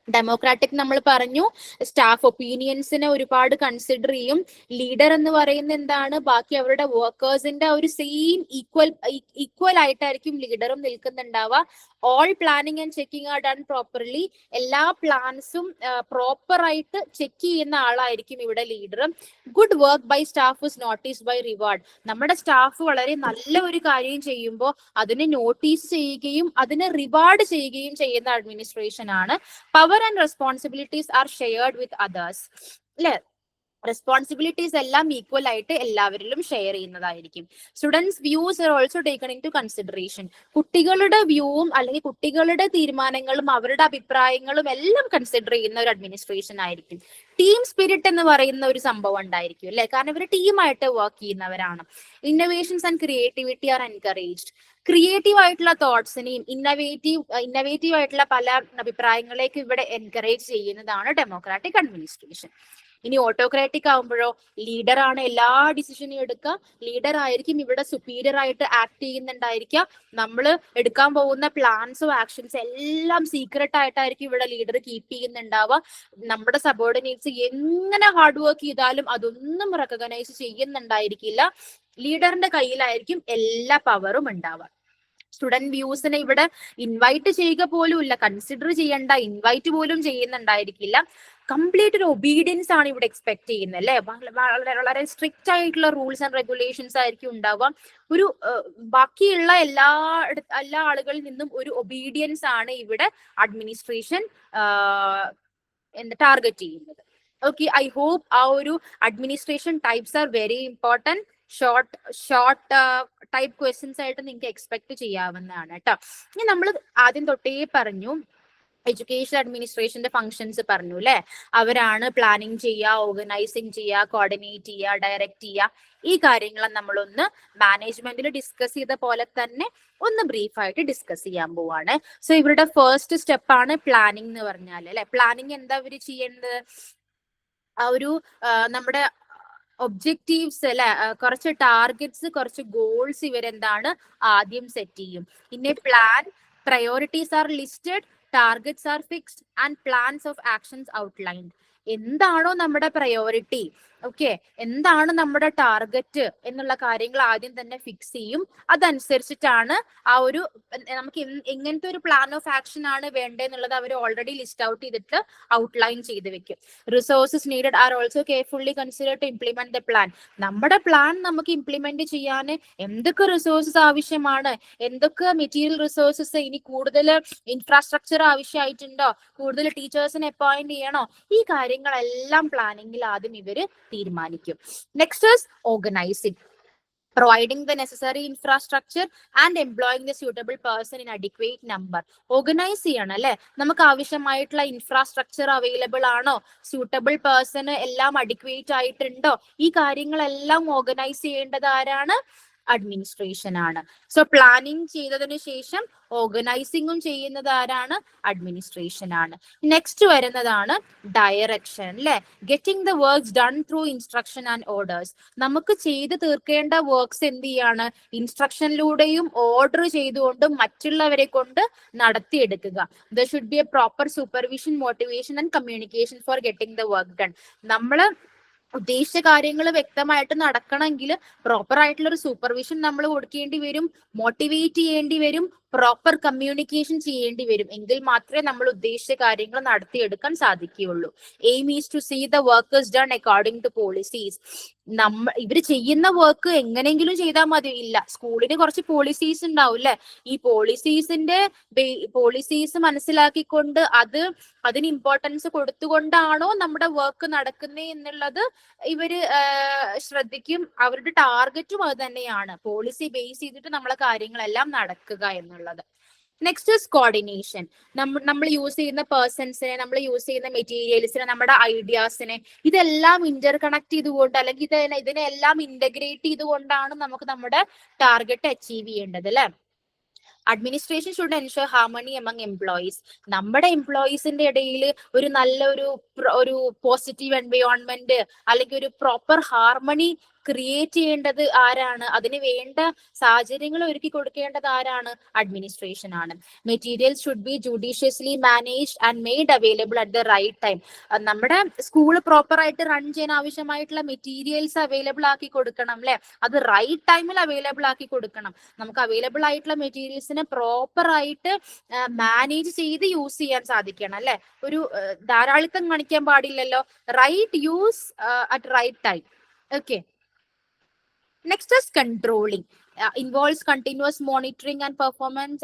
ഡെമോക്രാറ്റിക് നമ്മൾ പറഞ്ഞു, സ്റ്റാഫ് ഒപ്പീനിയൻസിനെ ഒരുപാട് കൺസിഡർ ചെയ്യും. ലീഡർ എന്ന് പറയുന്നത് എന്താണ്, ബാക്കി അവരുടെ വർക്കേഴ്സിന്റെ ഒരു സെയിം ഈക്വൽ ആയിട്ടായിരിക്കും ലീഡറും നിൽക്കുന്നുണ്ടാവുക. All planning and checking are done properly. എല്ലാ പ്ലാൻസും പ്രോപ്പർ ആയിട്ട് ചെക്ക് ചെയ്യുന്ന ആളായിരിക്കും ഇവിടെ leader. Good work by staff is notice by reward. നമ്മുടെ സ്റ്റാഫ് വളരെ നല്ല ഒരു കാര്യം ചെയ്യുമ്പോൾ അതിനെ നോട്ടീസ് ചെയ്യുകയും അതിനെ റിവാർഡ് ചെയ്യുകയും ചെയ്യുന്ന അഡ്മിനിസ്ട്രേഷൻ ആണ്. Power and responsibilities are shared with others. അല്ലെ, റെസ്പോൺസിബിലിറ്റീസ് എല്ലാം ഈക്വൽ ആയിട്ട് എല്ലാവരിലും ഷെയർ ചെയ്യുന്നതായിരിക്കും. Students views are also taken into consideration. കുട്ടികളുടെ വ്യൂവും അല്ലെങ്കിൽ കുട്ടികളുടെ തീരുമാനങ്ങളും അവരുടെ അഭിപ്രായങ്ങളും എല്ലാം കൺസിഡർ ചെയ്യുന്ന ഒരു അഡ്മിനിസ്ട്രേഷൻ ആയിരിക്കും. ടീം സ്പിരിറ്റ് എന്ന് പറയുന്ന ഒരു സംഭവം ഉണ്ടായിരിക്കും. അല്ലെ, കാരണം ഇവർ ടീമായിട്ട് വർക്ക് ചെയ്യുന്നവരാണ്. Innovations and creativity are encouraged. Creative ആയിട്ടുള്ള തോട്ട്സിനെയും ഇന്നവേറ്റീവ് ആയിട്ടുള്ള പല അഭിപ്രായങ്ങളേക്ക് ഇവിടെ എൻകറേജ് ചെയ്യുന്നതാണ് ഡെമോക്രാറ്റിക് അഡ്മിനിസ്ട്രേഷൻ. ഇനി ഓട്ടോക്രാറ്റിക് ആകുമ്പോഴോ ലീഡർ ആണ് എല്ലാ ഡിസിഷനും എടുക്കുക. ലീഡർ ആയിരിക്കും ഇവിടെ സുപ്പീരിയർ ആയിട്ട് ആക്ട് ചെയ്യുന്നുണ്ടായിരിക്കുക. നമ്മൾ എടുക്കാൻ പോകുന്ന പ്ലാൻസോ ആക്ഷൻസ് എല്ലാം സീക്രട്ട് ആയിട്ടായിരിക്കും ഇവിടെ ലീഡർ കീപ്പ് ചെയ്യുന്നുണ്ടാവുക. നമ്മുടെ സബോർഡിനേറ്റ്സ് എങ്ങനെ ഹാർഡ് വർക്ക് ചെയ്താലും അതൊന്നും റെക്കഗ്നൈസ് ചെയ്യുന്നുണ്ടായിരിക്കില്ല. ലീഡറിന്റെ കയ്യിലായിരിക്കും എല്ലാ പവറും ഉണ്ടാവുക. സ്റ്റുഡന്റ് വ്യൂസിനെ ഇവിടെ ഇൻവൈറ്റ് ചെയ്യുക പോലും ഇല്ല, കൺസിഡർ ചെയ്യണ്ട, ഇൻവൈറ്റ് പോലും ചെയ്യുന്നുണ്ടായിരിക്കില്ല. കംപ്ലീറ്റ് ഒരു ഒബീഡിയൻസ് ആണ് ഇവിടെ എക്സ്പെക്ട് ചെയ്യുന്നത് അല്ലെ. വളരെ വളരെ സ്ട്രിക്റ്റ് ആയിട്ടുള്ള റൂൾസ് ആൻഡ് റെഗുലേഷൻസ് ആയിരിക്കും ഉണ്ടാവുക. ഒരു ബാക്കിയുള്ള എല്ലാ ആളുകളിൽ നിന്നും ഒരു ഒബീഡിയൻസ് ആണ് ഇവിടെ അഡ്മിനിസ്ട്രേഷൻ ടാർഗറ്റ് ചെയ്യുന്നത്. ഓക്കെ, ഐ ഹോപ്പ് ആ ഒരു administration types are very important. Short type questions ആയിട്ട് നിങ്ങൾക്ക് എക്സ്പെക്ട് ചെയ്യാവുന്നതാണ് കേട്ടോ. ഇനി നമ്മൾ ആദ്യം തൊട്ടേ പറഞ്ഞു എഡ്യൂക്കേഷൻ അഡ്മിനിസ്ട്രേഷന്റെ ഫങ്ഷൻസ് പറഞ്ഞു അല്ലെ. അവരാണ് പ്ലാനിങ് ചെയ്യുക, ഓർഗനൈസിങ് ചെയ്യുക, കോർഡിനേറ്റ് ചെയ്യുക, ഡയറക്റ്റ് ചെയ്യുക. ഈ കാര്യങ്ങൾ നമ്മളൊന്ന് മാനേജ്മെന്റിൽ ഡിസ്കസ് ചെയ്ത പോലെ തന്നെ ഒന്ന് ബ്രീഫായിട്ട് ഡിസ്കസ് ചെയ്യാൻ പോവാണ്. സോ ഇവരുടെ ഫസ്റ്റ് സ്റ്റെപ്പ് ആണ് പ്ലാനിങ് എന്ന് പറഞ്ഞാൽ അല്ലെ. പ്ലാനിങ് എന്താ ഇവർ ചെയ്യേണ്ടത്? ആ ഒരു നമ്മുടെ ഒബ്ജക്റ്റീവ്സ് അല്ലെ, കുറച്ച് ടാർഗറ്റ്സ്, കുറച്ച് ഗോൾസ് ഇവരെന്താണ് ആദ്യം സെറ്റ് ചെയ്യും. പിന്നെ plan, priorities are listed, targets are fixed and plans of actions outlined. എന്താണോ നമ്മുടെ പ്രയോറിറ്റി, ഓക്കെ, എന്താണ് നമ്മുടെ ടാർഗറ്റ് എന്നുള്ള കാര്യങ്ങൾ ആദ്യം തന്നെ ഫിക്സ് ചെയ്യും. അതനുസരിച്ചിട്ടാണ് ആ ഒരു നമുക്ക് എങ്ങനത്തെ ഒരു പ്ലാൻ ഓഫ് ആക്ഷൻ ആണ് വേണ്ടതെന്നുള്ളത് അവർ ഓൾറെഡി ലിസ്റ്റ് ഔട്ട് ചെയ്തിട്ട് ഔട്ട്ലൈൻ ചെയ്ത് വെക്കും. Resources needed are also carefully consider to implement the plan. നമ്മുടെ പ്ലാൻ നമുക്ക് ഇംപ്ലിമെന്റ് ചെയ്യാൻ എന്തൊക്കെ റിസോഴ്സസ് ആവശ്യമാണ്, എന്തൊക്കെ മെറ്റീരിയൽ റിസോഴ്സസ്, ഇനി കൂടുതൽ ഇൻഫ്രാസ്ട്രക്ചർ ആവശ്യമായിട്ടുണ്ടോ, കൂടുതൽ ടീച്ചേഴ്സിനെ അപ്പോയിന്റ് ചെയ്യണോ, ഈ കാര്യങ്ങളെല്ലാം പ്ലാനിങ്ങിൽ ആദ്യം ഇവര് തീരുമാനിക്കും. Next is organising, providing the necessary infrastructure and employing the suitable person in adequate number. Organise ചെയ്യണം അല്ലെ. നമുക്ക് ആവശ്യമായിട്ടുള്ള ഇൻഫ്രാസ്ട്രക്ചർ അവൈലബിൾ ആണോ, സ്യൂട്ടബിൾ പേഴ്സൺ എല്ലാം അഡിക്വേറ്റ് ആയിട്ടുണ്ടോ, ഈ കാര്യങ്ങളെല്ലാം ഓർഗനൈസ് ചെയ്യേണ്ടത് ആരാണ്? അഡ്മിനിസ്ട്രേഷൻ ആണ്. സോ പ്ലാനിങ് ചെയ്തതിനു ശേഷം ഓർഗനൈസിംഗും ചെയ്യുന്നത് ആരാണ്? അഡ്മിനിസ്ട്രേഷൻ ആണ്. നെക്സ്റ്റ് വരുന്നതാണ് ഡയറക്ഷൻ അല്ലെ. Getting the works done through instruction and orders. നമുക്ക് ചെയ്ത് തീർക്കേണ്ട വർക്ക്സ് എന്ത് ചെയ്യാണ്? ഇൻസ്ട്രക്ഷനിലൂടെയും ഓർഡർ ചെയ്തുകൊണ്ടും മറ്റുള്ളവരെ കൊണ്ട് നടത്തിയെടുക്കുക. There should be a proper supervision, motivation and communication for getting the work done. നമ്മള് ഉദ്ദേശിച്ച കാര്യങ്ങൾ വ്യക്തമായിട്ട് നടക്കണമെങ്കിൽ പ്രോപ്പർ ആയിട്ടുള്ള ഒരു സൂപ്പർവിഷൻ നമ്മൾ കൊടുക്കേണ്ടി വരും, മോട്ടിവേറ്റ് ചെയ്യേണ്ടി വരും, പ്രോപ്പർ കമ്മ്യൂണിക്കേഷൻ ചെയ്യേണ്ടി വരും. എങ്കിൽ മാത്രമേ നമ്മൾ ഉദ്ദേശിച്ച കാര്യങ്ങൾ നടത്തിയെടുക്കാൻ സാധിക്കുകയുള്ളൂ. Aim is to see the workers done according to policies. ഇവര് ചെയ്യുന്ന വർക്ക് എങ്ങനെയെങ്കിലും ചെയ്താൽ മതി ഇല്ല, സ്കൂളിന് കുറച്ച് പോളിസീസ് ഉണ്ടാവും അല്ലെ. ഈ പോളിസീസ് മനസ്സിലാക്കിക്കൊണ്ട് അതിന് ഇമ്പോർട്ടൻസ് കൊടുത്തുകൊണ്ടാണോ നമ്മുടെ വർക്ക് നടക്കുന്നത് എന്നുള്ളത് ഇവര് ശ്രദ്ധിക്കും. അവരുടെ ടാർഗറ്റും അത് തന്നെയാണ്, പോളിസി ബേസ് ചെയ്തിട്ട് നമ്മളെ കാര്യങ്ങളെല്ലാം നടക്കുക എന്നുള്ളത്. Next is coordination. നമ്മൾ യൂസ് ചെയ്യുന്ന പേഴ്സൺസിനെ, നമ്മൾ യൂസ് ചെയ്യുന്ന മെറ്റീരിയൽസിനെ, നമ്മുടെ ഐഡിയാസിനെ, ഇതെല്ലാം ഇന്റർ കണക്ട് ചെയ്തുകൊണ്ട് അല്ലെങ്കിൽ ഇതിനെല്ലാം ഇന്റഗ്രേറ്റ് ചെയ്തുകൊണ്ടാണ് നമുക്ക് നമ്മുടെ ടാർഗറ്റ് അച്ചീവ് ചെയ്യേണ്ടത് അല്ലെ. Administration should ensure harmony among employees. നമ്മുടെ എംപ്ലോയീസിന്റെ ഇടയിൽ ഒരു നല്ലൊരു പോസിറ്റീവ് എൻവയോൺമെന്റ് അല്ലെങ്കിൽ ഒരു പ്രോപ്പർ ഹാർമണി ക്രിയേറ്റ് ചെയ്യേണ്ടത് ആരാണ്? അതിന് വേണ്ട സാഹചര്യങ്ങൾ ഒരുക്കി കൊടുക്കേണ്ടത് ആരാണ്? അഡ്മിനിസ്ട്രേഷൻ ആണ്. Materials should be judiciously managed and made available at the right time. നമ്മുടെ സ്കൂള് പ്രോപ്പർ ആയിട്ട് റൺ ചെയ്യാൻ ആവശ്യമായിട്ടുള്ള മെറ്റീരിയൽസ് അവൈലബിൾ ആക്കി കൊടുക്കണം അല്ലെ. അത് റൈറ്റ് ടൈമിൽ അവൈലബിൾ ആക്കി കൊടുക്കണം. നമുക്ക് അവൈലബിൾ ആയിട്ടുള്ള മെറ്റീരിയൽസിനെ പ്രോപ്പർ ആയിട്ട് മാനേജ് ചെയ്ത് യൂസ് ചെയ്യാൻ സാധിക്കണം അല്ലെ. ഒരു ധാരാളിത്തം കാണിക്കാൻ പാടില്ലല്ലോ. Right use at right time. Okay. Next is controlling. Involves continuous monitoring and performance,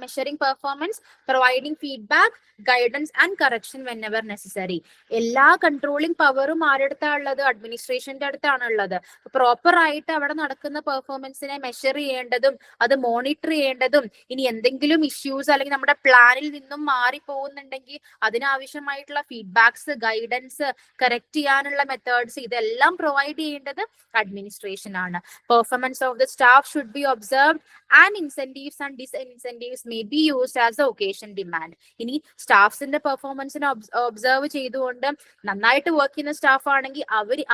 measuring performance, providing feedback, guidance and correction whenever necessary. എല്ലാ കൺട്രോളിംഗ് പവറും ആരുടെ അടുത്താണ് ഉള്ളത്? അഡ്മിനിസ്ട്രേഷന്റെ അടുത്താണ് ഉള്ളത്. പ്രോപ്പർ ആയിട്ട് അവിടെ നടക്കുന്ന പെർഫോമൻസിനെ മെഷർ ചെയ്യേണ്ടതും അത് മോണിറ്റർ ചെയ്യേണ്ടതും, ഇനി എന്തെങ്കിലും ഇഷ്യൂസ് അല്ലെങ്കിൽ നമ്മുടെ പ്ലാനിൽ നിന്നും മാറി പോകുന്നുണ്ടെങ്കിൽ അതിനാവശ്യമായിട്ടുള്ള ഫീഡ്ബാക്സ്, ഗൈഡൻസ്, കറക്റ്റ് ചെയ്യാനുള്ള മെത്തേഡ്സ്, ഇതെല്ലാം പ്രൊവൈഡ് ചെയ്യേണ്ടത് അഡ്മിനിസ്ട്രേഷൻ ആണ്. Performance of the staff should be observed and incentives and disincentives may be used as the occasion demand. ഇനി സ്റ്റാഫ്സിന്റെ പെർഫോമൻസിനെ ഒബ്സർവ് ചെയ്തുകൊണ്ട് നന്നായിട്ട് വർക്ക് ചെയ്യുന്ന സ്റ്റാഫ് ആണെങ്കിൽ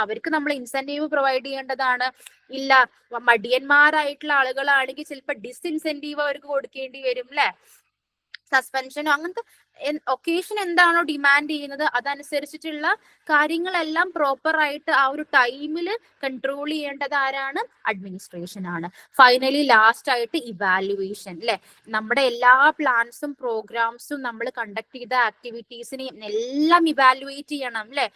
അവർക്ക് നമ്മൾ ഇൻസെന്റീവ് പ്രൊവൈഡ് ചെയ്യേണ്ടതാണ്. ഇല്ല, മടിയന്മാരായിട്ടുള്ള ആളുകളാണെങ്കിൽ ചിലപ്പോൾ ഡിസ്ഇൻസെന്റീവ് അവർക്ക് കൊടുക്കേണ്ടി വരും അല്ലെ. സസ്പെൻഷനോ അങ്ങനത്തെ ഒക്കേഷൻ എന്താണോ ഡിമാൻഡ് ചെയ്യുന്നത് അതനുസരിച്ചിട്ടുള്ള കാര്യങ്ങളെല്ലാം പ്രോപ്പർ ആയിട്ട് ആ ഒരു ടൈമിൽ കൺട്രോൾ ചെയ്യേണ്ടത് ആരാണ്? അഡ്മിനിസ്ട്രേഷൻ ആണ്. ഫൈനലി ലാസ്റ്റ് ആയിട്ട് ഇവാലുവേഷൻ അല്ലെ, നമ്മുടെ എല്ലാ പ്ലാൻസും പ്രോഗ്രാംസും നമ്മൾ കണ്ടക്ട് ചെയ്ത ആക്ടിവിറ്റീസിനെയും എല്ലാം ഇവാലുവേറ്റ് ചെയ്യണം അല്ലെ.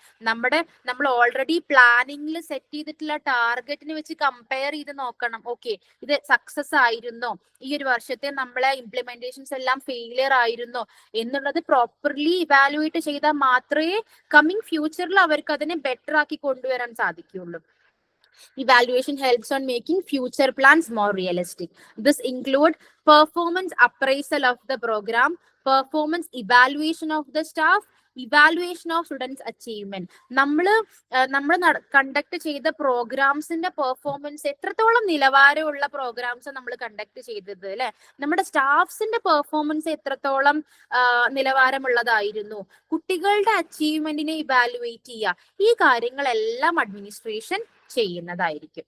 നമ്മൾ ഓൾറെഡി പ്ലാനിങ്ങിൽ സെറ്റ് ചെയ്തിട്ടുള്ള ടാർഗറ്റിനെ വെച്ച് കമ്പയർ ചെയ്ത് നോക്കണം. ഓക്കെ, ഇത് സക്സസ് ആയിരുന്നോ, ഈ ഒരു വർഷത്തെ നമ്മളെ ഇംപ്ലിമെന്റേഷൻസ് എല്ലാം ഫെയിലിയർ ആയിരുന്നോ എന്നുള്ളത് പ്രോപ്പർലി ഇവാലുവേറ്റ് ചെയ്താൽ മാത്രമേ കമ്മിങ് ഫ്യൂച്ചറിൽ അവർക്ക് അതിനെ ബെറ്റർ ആക്കി കൊണ്ടുവരാൻ സാധിക്കുള്ളൂ. Evaluation helps on making future plans more realistic. This include performance appraisal of the program, performance evaluation of the staff, evaluation of students achievement. നമ്മൾ കണ്ടക്ട് ചെയ്ത പ്രോഗ്രാംസിന്റെ പെർഫോമൻസ് എത്രത്തോളം നിലവാരമുള്ള പ്രോഗ്രാംസ് നമ്മൾ കണ്ടക്ട് ചെയ്തത് അല്ലെ, നമ്മുടെ സ്റ്റാഫ്സിന്റെ പെർഫോമൻസ് എത്രത്തോളം നിലവാരമുള്ളതായിരുന്നു, കുട്ടികളുടെ അച്ചീവ്മെന്റിനെ ഇവാലുവേറ്റ് ചെയ്യുക, ഈ കാര്യങ്ങളെല്ലാം അഡ്മിനിസ്ട്രേഷൻ ചെയ്യുന്നതായിരിക്കും.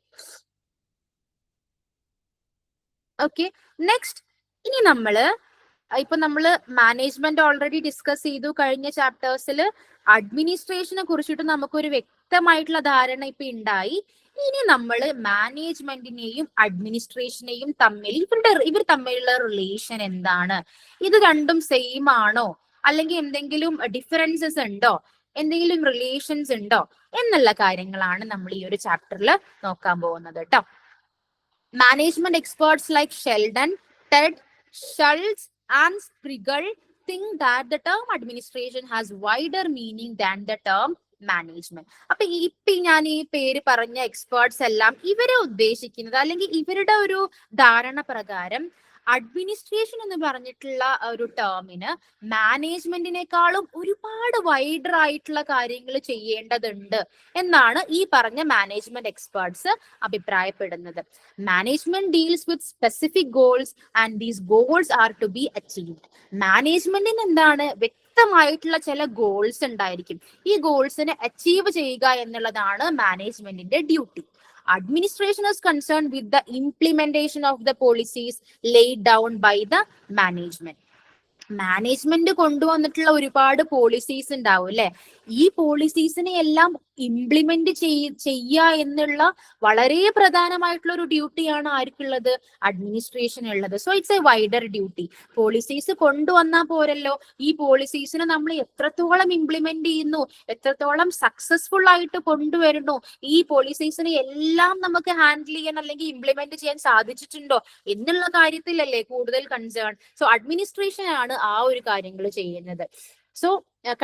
ഓക്കെ, നെക്സ്റ്റ് ഇനി നമ്മള് മാനേജ്മെന്റ് ഓൾറെഡി ഡിസ്കസ് ചെയ്തു കഴിഞ്ഞ ചാപ്റ്റേഴ്സിൽ. അഡ്മിനിസ്ട്രേഷനെ കുറിച്ചിട്ട് നമുക്കൊരു വ്യക്തമായിട്ടുള്ള ധാരണ ഇപ്പൊ ഉണ്ടായി. ഇനി നമ്മൾ മാനേജ്മെന്റിനെയും അഡ്മിനിസ്ട്രേഷനെയും ഇവർ തമ്മിലുള്ള റിലേഷൻ എന്താണ്, ഇത് രണ്ടും സെയിം ആണോ അല്ലെങ്കിൽ എന്തെങ്കിലും ഡിഫറൻസസ് ഉണ്ടോ, എന്തെങ്കിലും റിലേഷൻസ് ഉണ്ടോ എന്നുള്ള കാര്യങ്ങളാണ് നമ്മൾ ഈ ഒരു ചാപ്റ്ററിൽ നോക്കാൻ പോകുന്നത് കേട്ടോ. Management experts like Sheldon, Ted, Schultz, and Sprigel think that the term administration has wider meaning than the term management. അപ്പൊ ഇപ്പൊ ഞാൻ ഈ പേര് പറഞ്ഞ എക്സ്പേർട്സ് എല്ലാം ഇവരെ ഉദ്ദേശിക്കുന്നത് അല്ലെങ്കിൽ ഇവരുടെ ഒരു ധാരണ പ്രകാരം അഡ്മിനിസ്ട്രേഷൻ എന്ന് പറഞ്ഞിട്ടുള്ള ഒരു ടേമിന് മാനേജ്മെന്റിനേക്കാളും ഒരുപാട് വൈഡർ ആയിട്ടുള്ള കാര്യങ്ങൾ ചെയ്യേണ്ടതുണ്ട് എന്നാണ് ഈ പറഞ്ഞ മാനേജ്മെന്റ് എക്സ്പേർട്സ് അഭിപ്രായപ്പെടുന്നത്. Management deals with specific goals and these goals are to be achieved. മാനേജ്മെന്റിന് എന്താണ് വ്യക്തമായിട്ടുള്ള ചില ഗോൾസ് ഉണ്ടായിരിക്കും. ഈ ഗോൾസിനെ അച്ചീവ് ചെയ്യുക എന്നുള്ളതാണ് മാനേജ്മെന്റിന്റെ duty. Administration is concerned with the implementation of the policies laid down by the management. Management കൊണ്ടുവന്നിട്ടുള്ള ഒരുപാട് പോളിസീസ് ഉണ്ടാവും അല്ലെ, ഈ പോളിസീസിനെ എല്ലാം ഇംപ്ലിമെന്റ് ചെയ്യുക എന്നുള്ള വളരെ പ്രധാനമായിട്ടുള്ള ഒരു ഡ്യൂട്ടിയാണ് ആർക്കുള്ളത്? അഡ്മിനിസ്ട്രേഷൻ ഉള്ളത്. So it's A wider duty. Policies കൊണ്ടുവന്നാൽ പോരല്ലോ, ഈ പോളിസീസിനെ നമ്മൾ എത്രത്തോളം ഇംപ്ലിമെന്റ് ചെയ്യുന്നു, എത്രത്തോളം സക്സസ്ഫുൾ ആയിട്ട് കൊണ്ടുവരുന്നു, ഈ പോളിസീസിനെ എല്ലാം നമുക്ക് ഹാൻഡിൽ ചെയ്യാൻ അല്ലെങ്കിൽ ഇംപ്ലിമെന്റ് ചെയ്യാൻ സാധിച്ചിട്ടുണ്ടോ എന്നുള്ള കാര്യത്തിലല്ലേ കൂടുതൽ കൺസേൺ. സോ അഡ്മിനിസ്ട്രേഷൻ ആണ് ആ ഒരു കാര്യങ്ങൾ ചെയ്യുന്നത്. So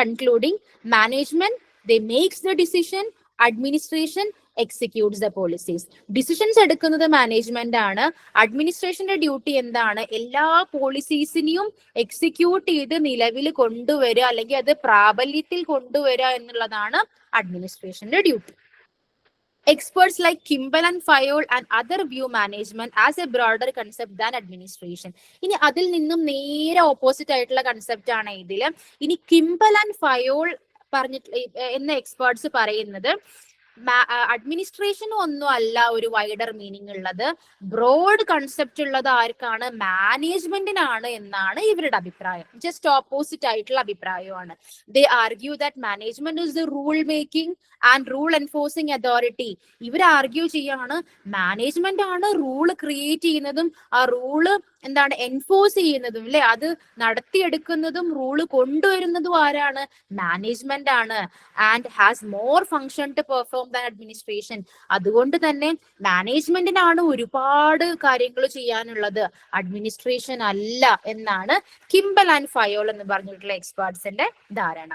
concluding, management they makes the decision, administration executes the policies. Decisions എടുക്കുന്നത് മാനേജ്മെന്റ് ആണ്. അഡ്മിനിസ്ട്രേഷന്റെ ഡ്യൂട്ടി എന്താണ്? എല്ലാ പോളിസീസിനെയും എക്സിക്യൂട്ട് ചെയ്ത് നിലവിൽ കൊണ്ടുവരിക അല്ലെങ്കിൽ അത് പ്രാബല്യത്തിൽ കൊണ്ടുവരിക എന്നുള്ളതാണ് അഡ്മിനിസ്ട്രേഷന്റെ duty. Experts like Kimball and Fayol and other view management as a broader concept than administration. ഇനി അതിൽ നിന്നും നേരെ ഓപ്പോസിറ്റ് ആയിട്ടുള്ള കൺസെപ്റ്റ് ആണ് ഇതില്. ഇനി കിംബൽ ആൻഡ് ഫയോൾ എന്ന എക്സ്പേർട്സ് പറയുന്നത് അഡ്മിനിസ്ട്രേഷനും ഒന്നും അല്ല ഒരു വൈഡർ മീനിങ് ഉള്ളത്, ബ്രോഡ് കൺസെപ്റ്റ് ഉള്ളത് ആർക്കാണ്? മാനേജ്മെന്റിനാണ് എന്നാണ് ഇവരുടെ അഭിപ്രായം. ജസ്റ്റ് ഓപ്പോസിറ്റ് ആയിട്ടുള്ള അഭിപ്രായമാണ്. They argue that management is the rule making and rule enforcing authority. ഇവർ ആർഗ്യൂ ചെയ്യാണ് മാനേജ്മെന്റ് ആണ് റൂള് ക്രിയേറ്റ് ചെയ്യുന്നതും ആ റൂള് എൻഫോഴ്സ് ചെയ്യുന്നതും അല്ലെ, അത് നടത്തിയെടുക്കുന്നതും റൂള് കൊണ്ടുവരുന്നതും ആരാണ്? മാനേജ്മെന്റ് ആണ്. And has more function to perform than administration. അതുകൊണ്ട് തന്നെ മാനേജ്മെന്റിനാണ് ഒരുപാട് കാര്യങ്ങൾ ചെയ്യാനുള്ളത്, അഡ്മിനിസ്ട്രേഷൻ അല്ല എന്നാണ് കിംബൽ ആൻഡ് ഫയോൾ എന്ന് പറഞ്ഞിട്ടുള്ള എക്സ്പേർട്സിന്റെ ധാരണ.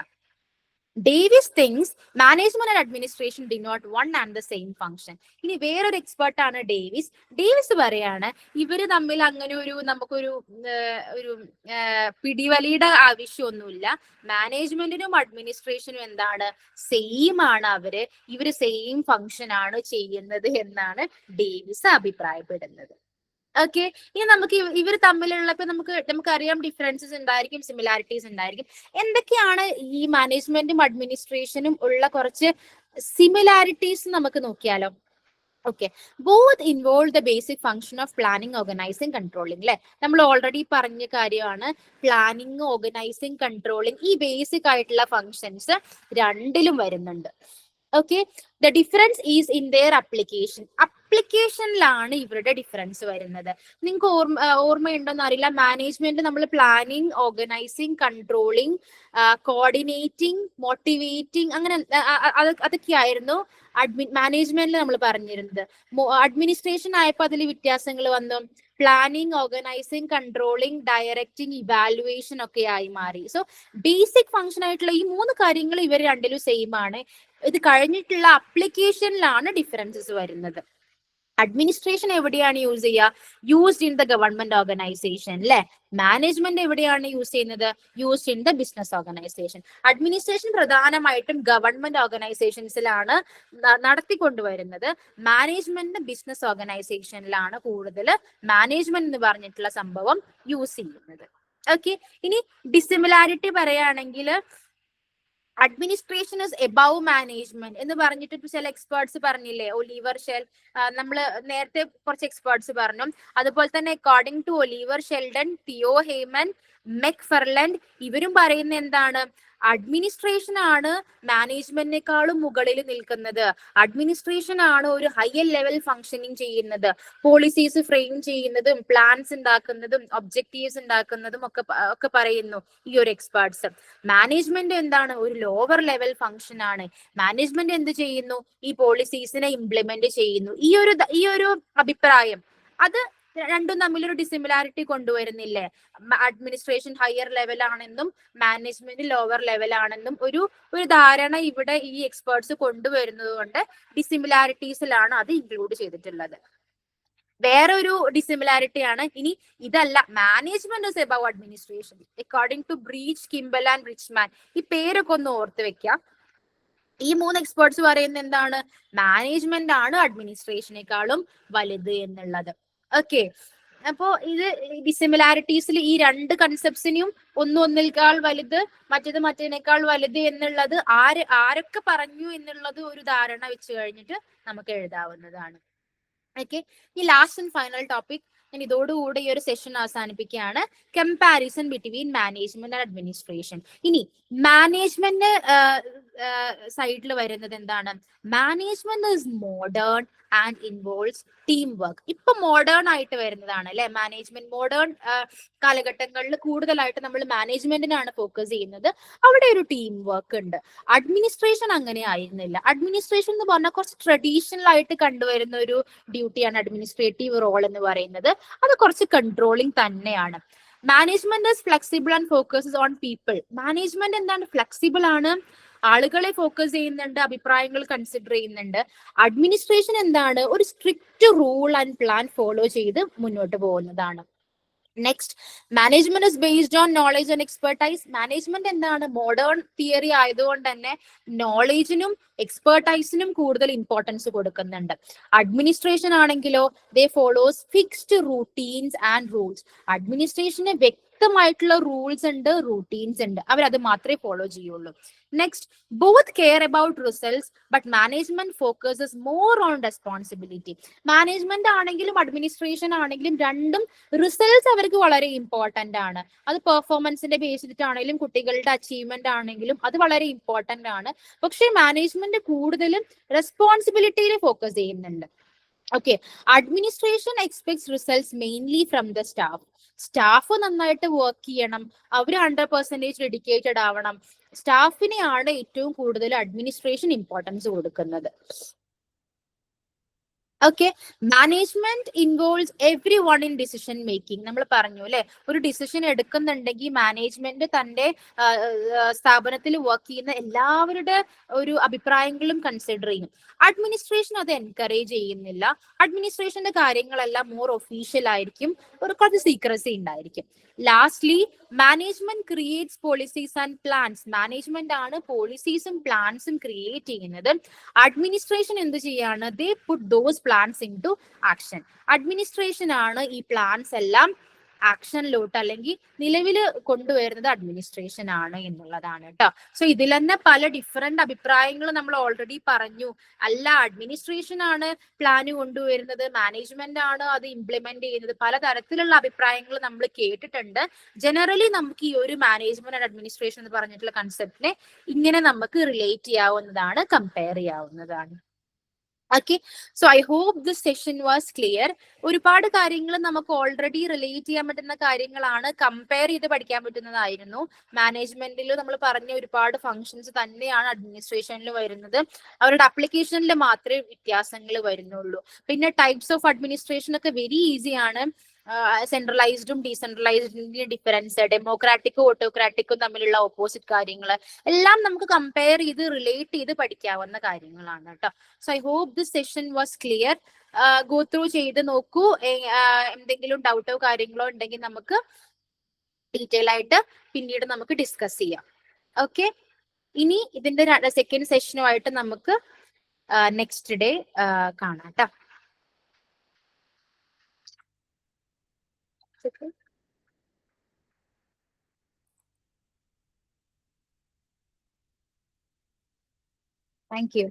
Davis thinks management and administration denote one and the same function. ഇനി വേറൊരു എക്സ്പേർട്ട് ആണ് ഡേവിസ്. ഡേവിസ് പറയാണ് ഇവര് തമ്മിൽ അങ്ങനെ നമുക്കൊരു പിടിവലിയുടെ ആവശ്യമൊന്നുമില്ല. മാനേജ്മെന്റിനും അഡ്മിനിസ്ട്രേഷനും എന്താണ്? സെയിം ആണ്. ഇവര് സെയിം ഫങ്ഷൻ ആണ് ചെയ്യുന്നത് എന്നാണ് ഡേവിസ് അഭിപ്രായപ്പെടുന്നത്. ഓക്കെ, ഇനി നമുക്ക് ഇവർ തമ്മിലുള്ള ഇപ്പൊ നമുക്കറിയാം ഡിഫറൻസസ് ഉണ്ടായിരിക്കും, സിമിലാരിറ്റീസ് ഉണ്ടായിരിക്കും. എന്തൊക്കെയാണ് ഈ മാനേജ്മെന്റും അഡ്മിനിസ്ട്രേഷനും ഉള്ള കുറച്ച് സിമിലാരിറ്റീസ് നമുക്ക് നോക്കിയാലോ. Okay, both involve the basic function of planning, organising, controlling. അല്ലെ, നമ്മൾ ഓൾറെഡി പറഞ്ഞ കാര്യമാണ്. പ്ലാനിങ്, ഓർഗനൈസിങ്, കൺട്രോളിങ്, ഈ ബേസിക് ആയിട്ടുള്ള ഫങ്ഷൻസ് രണ്ടിലും വരുന്നുണ്ട്. Okay, the difference is in their application. അപ്ലിക്കേഷനിലാണ് ഇവരുടെ ഡിഫറൻസ് വരുന്നത്. നിങ്ങൾക്ക് ഓർമ്മയുണ്ടോന്ന് അറിയില്ല, മാനേജ്മെന്റ് നമ്മൾ planning, organising, controlling, coordinating, motivating, അങ്ങനെ അതൊക്കെയായിരുന്നു മാനേജ്മെന്റിൽ നമ്മൾ പറഞ്ഞിരുന്നത്. അഡ്മിനിസ്ട്രേഷൻ ആയപ്പോൾ അതിൽ വ്യത്യാസങ്ങൾ വന്നു. Planning, organising, controlling, directing, evaluation ഒക്കെ ആയി മാറി. സോ ബേസിക് ഫംഗ്ഷൻ ആയിട്ടുള്ള ഈ 3 കാര്യങ്ങൾ ഇവർ രണ്ടിലും സെയിം ആണ്. ഇത് കഴിഞ്ഞിട്ടുള്ള അപ്ലിക്കേഷനിലാണ് ഡിഫറൻസസ് വരുന്നത്. അഡ്മിനിസ്ട്രേഷൻ എവിടെയാണ് യൂസ് ചെയ്യുക? Used in the government organisation. അല്ലെ, മാനേജ്മെന്റ് എവിടെയാണ് യൂസ് ചെയ്യുന്നത്? Used in the business organisation. Administration പ്രധാനമായിട്ടും ഗവൺമെന്റ് ഓർഗനൈസേഷൻസിലാണ് നടത്തിക്കൊണ്ടുവരുന്നത്. മാനേജ്മെന്റ് ബിസിനസ് ഓർഗനൈസേഷനിലാണ് കൂടുതൽ മാനേജ്മെന്റ് എന്ന് പറഞ്ഞിട്ടുള്ള സംഭവം യൂസ് ചെയ്യുന്നത്. ഓക്കെ, ഇനി ഡിസിമിലാരിറ്റി പറയുകയാണെങ്കിൽ അഡ്മിനിസ്ട്രേഷൻ ഇസ് എബവ് മാനേജ്മെന്റ് എന്ന് പറഞ്ഞിട്ട് ചില എക്സ്പേർട്സ് പറഞ്ഞില്ലേ, ഒലിവർ ഷെൽ, നമ്മൾ നേരത്തെ കുറച്ച് എക്സ്പേർട്സ് പറഞ്ഞു. അതുപോലെ തന്നെ according to Oliver Sheldon, Theo Haimann, McFarland, ഇവരും പറയുന്ന എന്താണ്? അഡ്മിനിസ്ട്രേഷൻ ആണ് മാനേജ്മെന്റിനേക്കാളും മുകളിൽ നിൽക്കുന്നത്. അഡ്മിനിസ്ട്രേഷൻ ആണ് ഒരു ഹയർ ലെവൽ ഫംഗ്ഷനിങ് ചെയ്യുന്നത്. പോളിസീസ് ഫ്രെയിം ചെയ്യുന്നതും പ്ലാൻസ് ഉണ്ടാക്കുന്നതും ഒബ്ജക്റ്റീവ്സ് ഉണ്ടാക്കുന്നതും ഒക്കെ പറയുന്നു ഈ ഒരു എക്സ്പേർട്സ്. മാനേജ്മെന്റ് എന്താണ്? ഒരു ലോവർ ലെവൽ ഫംഗ്ഷൻ ആണ്. മാനേജ്മെന്റ് എന്ത് ചെയ്യുന്നു? ഈ പോളിസീസിനെ ഇംപ്ലിമെന്റ് ചെയ്യുന്നു. ഈ ഒരു അഭിപ്രായം അത് രണ്ടും തമ്മിലൊരു ഡിസിമിലാരിറ്റി കൊണ്ടുവരുന്നില്ലേ? അഡ്മിനിസ്ട്രേഷൻ ഹയർ ലെവൽ ആണെന്നും മാനേജ്മെന്റ് ലോവർ ലെവൽ ആണെന്നും ഒരു ധാരണ ഇവിടെ ഈ എക്സ്പേർട്സ് കൊണ്ടുവരുന്നത് കൊണ്ട് ഡിസിമിലാരിറ്റീസിലാണ് അത് ഇൻക്ലൂഡ് ചെയ്തിട്ടുള്ളത്. വേറൊരു ഡിസിമിലാരിറ്റി ആണ് ഇനി ഇതല്ല, management is above administration according to Brech, Kimball and Richman. ഈ പേരൊക്കെ ഒന്ന് ഓർത്ത് വെക്കുക. ഈ 3 എക്സ്പേർട്സ് പറയുന്നത് എന്താണ്? മാനേജ്മെന്റ് ആണ് അഡ്മിനിസ്ട്രേഷനേക്കാളും വലുത് എന്നുള്ളത്. ഓക്കെ, അപ്പോ ഇത് ഡിസിമിലാരിറ്റീസിൽ ഈ 2 കൺസെപ്റ്റ്സിനും ഒന്നിനേക്കാൾ വലുത്, മറ്റേതിനേക്കാൾ വലുത് എന്നുള്ളത് ആരൊക്കെ പറഞ്ഞു എന്നുള്ളത് ഒരു ധാരണ വെച്ച് കഴിഞ്ഞിട്ട് നമുക്ക് എഴുതാവുന്നതാണ്. ഓക്കെ, ഈ ലാസ്റ്റ് ആൻഡ് ഫൈനൽ ടോപ്പിക് ഞാൻ ഇതോടുകൂടി ഈ ഒരു സെഷൻ അവസാനിപ്പിക്കുകയാണ്. Comparison between management and administration. ഇനി മാനേജ്മെന്റ് സൈഡിൽ വരുന്നത് എന്താണ്? Management is modern and involves team work. ഇപ്പൊ മോഡേൺ ആയിട്ട് വരുന്നതാണ് അല്ലെ മാനേജ്മെന്റ്. മോഡേൺ കാലഘട്ടങ്ങളിൽ കൂടുതലായിട്ട് നമ്മൾ മാനേജ്മെന്റിനാണ് ഫോക്കസ് ചെയ്യുന്നത്. അവിടെ ഒരു ടീം വർക്ക് ഉണ്ട്. അഡ്മിനിസ്ട്രേഷൻ അങ്ങനെ ആയിരുന്നില്ല. അഡ്മിനിസ്ട്രേഷൻ എന്ന് പറഞ്ഞാൽ കുറച്ച് ട്രഡീഷണൽ ആയിട്ട് കണ്ടുവരുന്ന ഒരു ഡ്യൂട്ടിയാണ് അഡ്മിനിസ്ട്രേറ്റീവ് റോൾ എന്ന് പറയുന്നത്. അത് കുറച്ച് കൺട്രോളിങ് തന്നെയാണ്. Management is flexible and focuses on people. Management എന്താണ്? ഫ്ലെക്സിബിൾ ആണ്, ആളുകളെ ഫോക്കസ് ചെയ്യുന്നുണ്ട്, അഭിപ്രായങ്ങൾ കൺസിഡർ ചെയ്യുന്നുണ്ട്. അഡ്മിനിസ്ട്രേഷൻ എന്താണ്? ഒരു strict rule and plan follow ചെയ്ത് മുന്നോട്ട് പോകുന്നതാണ്. Next, management is based on knowledge and expertise. Management എന്താണ്? മോഡേൺ തിയറി ആയതുകൊണ്ട് തന്നെ നോളജിനും എക്സ്പെർട്ടൈസിനും കൂടുതൽ ഇമ്പോർട്ടൻസ് കൊടുക്കുന്നുണ്ട്. അഡ്മിനിസ്ട്രേഷൻ ആണെങ്കിലോ they follows fixed routines and rules. അഡ്മിനിസ്ട്രേഷന് വ്യക്തമായിട്ടുള്ള റൂൾസ് ഉണ്ട്, റൂട്ടീൻസ് ഉണ്ട്, അവരത് മാത്രമേ ഫോളോ ചെയ്യുള്ളൂ. Next, both care about results but management focuses more on responsibility. Management ആണെങ്കിലും അഡ്മിനിസ്ട്രേഷൻ ആണെങ്കിലും രണ്ടും റിസൾട്ട്സ് അവർക്ക് വളരെ ഇമ്പോർട്ടന്റ് ആണ്. അത് പെർഫോമൻസിന്റെ ബേസിസിട്ടാണെങ്കിലും കുട്ടികളുടെ അച്ചീവ്മെന്റ് ആണെങ്കിലും അത് വളരെ ഇമ്പോർട്ടന്റ് ആണ്. പക്ഷെ മാനേജ്മെന്റ് കൂടുതലും റെസ്പോൺസിബിലിറ്റിയിൽ ഫോക്കസ് ചെയ്യുന്നുണ്ട്. Okay, administration expects results mainly from the staff. Staff നന്നായിട്ട് വർക്ക് ചെയ്യണം, അവർ 100% ഡെഡിക്കേറ്റഡ് ആവണം. സ്റ്റാഫിനെയാണ് ഏറ്റവും കൂടുതൽ അഡ്മിനിസ്ട്രേഷൻ ഇമ്പോർട്ടൻസ് കൊടുക്കുന്നത്. Okay, management involves every one in decision making. നമ്മൾ പറഞ്ഞു അല്ലെ, ഒരു ഡിസിഷൻ എടുക്കുന്നുണ്ടെങ്കിൽ മാനേജ്മെന്റ് തന്റെ സ്ഥാപനത്തിൽ വർക്ക് ചെയ്യുന്ന എല്ലാവരുടെ ഒരു അഭിപ്രായങ്ങളും കൺസിഡർ ചെയ്യും. അഡ്മിനിസ്ട്രേഷൻ അത് എൻകറേജ് ചെയ്യുന്നില്ല. അഡ്മിനിസ്ട്രേഷന്റെ കാര്യങ്ങളെല്ലാം മോർ ഒഫീഷ്യൽ ആയിരിക്കും, കുറച്ച് സീക്രസി ഉണ്ടായിരിക്കും. Lastly, management creates policies and plans. Management ആണ് പോളിസീസും പ്ലാൻസും ക്രിയേറ്റ് ചെയ്യുന്നത്. അഡ്മിനിസ്ട്രേഷൻ എന്ത് ചെയ്യാണ്? They put those plans into action. Administration ആണ് ഈ പ്ലാൻസ് എല്ലാം ആക്ഷനിലോട്ട് അല്ലെങ്കിൽ നിലവിൽ കൊണ്ടുവരുന്നത് അഡ്മിനിസ്ട്രേഷൻ ആണ് എന്നുള്ളതാണ് കേട്ടോ. സോ ഇതിൽ തന്നെ പല ഡിഫറെന്റ് അഭിപ്രായങ്ങൾ നമ്മൾ ഓൾറെഡി പറഞ്ഞു. അല്ല, അഡ്മിനിസ്ട്രേഷൻ ആണ് പ്ലാന് കൊണ്ടുവരുന്നത്, മാനേജ്മെന്റ് ആണ് അത് ഇംപ്ലിമെന്റ് ചെയ്യുന്നത്, പലതരത്തിലുള്ള അഭിപ്രായങ്ങൾ നമ്മൾ കേട്ടിട്ടുണ്ട്. ജനറലി നമുക്ക് ഈ ഒരു മാനേജ്മെന്റ് ആൻഡ് അഡ്മിനിസ്ട്രേഷൻ എന്ന് പറഞ്ഞിട്ടുള്ള കൺസെപ്റ്റിനെ ഇങ്ങനെ നമുക്ക് റിലേറ്റ് ചെയ്യാവുന്നതാണ്, കമ്പയർ ചെയ്യാവുന്നതാണ്. Okay, so I hope this session was clear. ഒരുപാട് കാര്യങ്ങൾ നമുക്ക് ഓൾറെഡി റിലേറ്റ് ചെയ്യാൻ പറ്റുന്ന കാര്യങ്ങളാണ്, കമ്പയർ ചെയ്ത് പഠിക്കാൻ പറ്റുന്നതായിരുന്നു. മാനേജ്മെന്റിൽ നമ്മൾ പറഞ്ഞ ഒരുപാട് ഫങ്ഷൻസ് തന്നെയാണ് അഡ്മിനിസ്ട്രേഷനിൽ വരുന്നത്. അവരുടെ അപ്ലിക്കേഷനിൽ മാത്രമേ വ്യത്യാസങ്ങൾ വരുന്നുള്ളൂ. പിന്നെ ടൈപ്സ് ഓഫ് അഡ്മിനിസ്ട്രേഷൻ ഒക്കെ വെരി ഈസി ആണ്. സെൻട്രലൈസ്ഡും ഡീസെൻട്രലൈസ്ഡിന്റെ ഡിഫറൻസ്, ഡെമോക്രാറ്റിക്കും ഓട്ടോക്രാറ്റിക്കും തമ്മിലുള്ള ഓപ്പോസിറ്റ് കാര്യങ്ങൾ എല്ലാം നമുക്ക് കമ്പയർ ചെയ്ത് റിലേറ്റ് ചെയ്ത് പഠിക്കാവുന്ന കാര്യങ്ങളാണ് കേട്ടോ. So I hope this session was clear. Go through ചെയ്ത് നോക്കൂ. എന്തെങ്കിലും ഡൗട്ടോ കാര്യങ്ങളോ ഉണ്ടെങ്കിൽ നമുക്ക് ഡീറ്റെയിൽ ആയിട്ട് പിന്നീട് നമുക്ക് ഡിസ്കസ് ചെയ്യാം. ഓക്കെ, ഇനി ഇതിന്റെ സെക്കൻഡ് സെഷനുമായിട്ട് നമുക്ക് നെക്സ്റ്റ് ഡേ കാണാം കേട്ടോ. Thank you.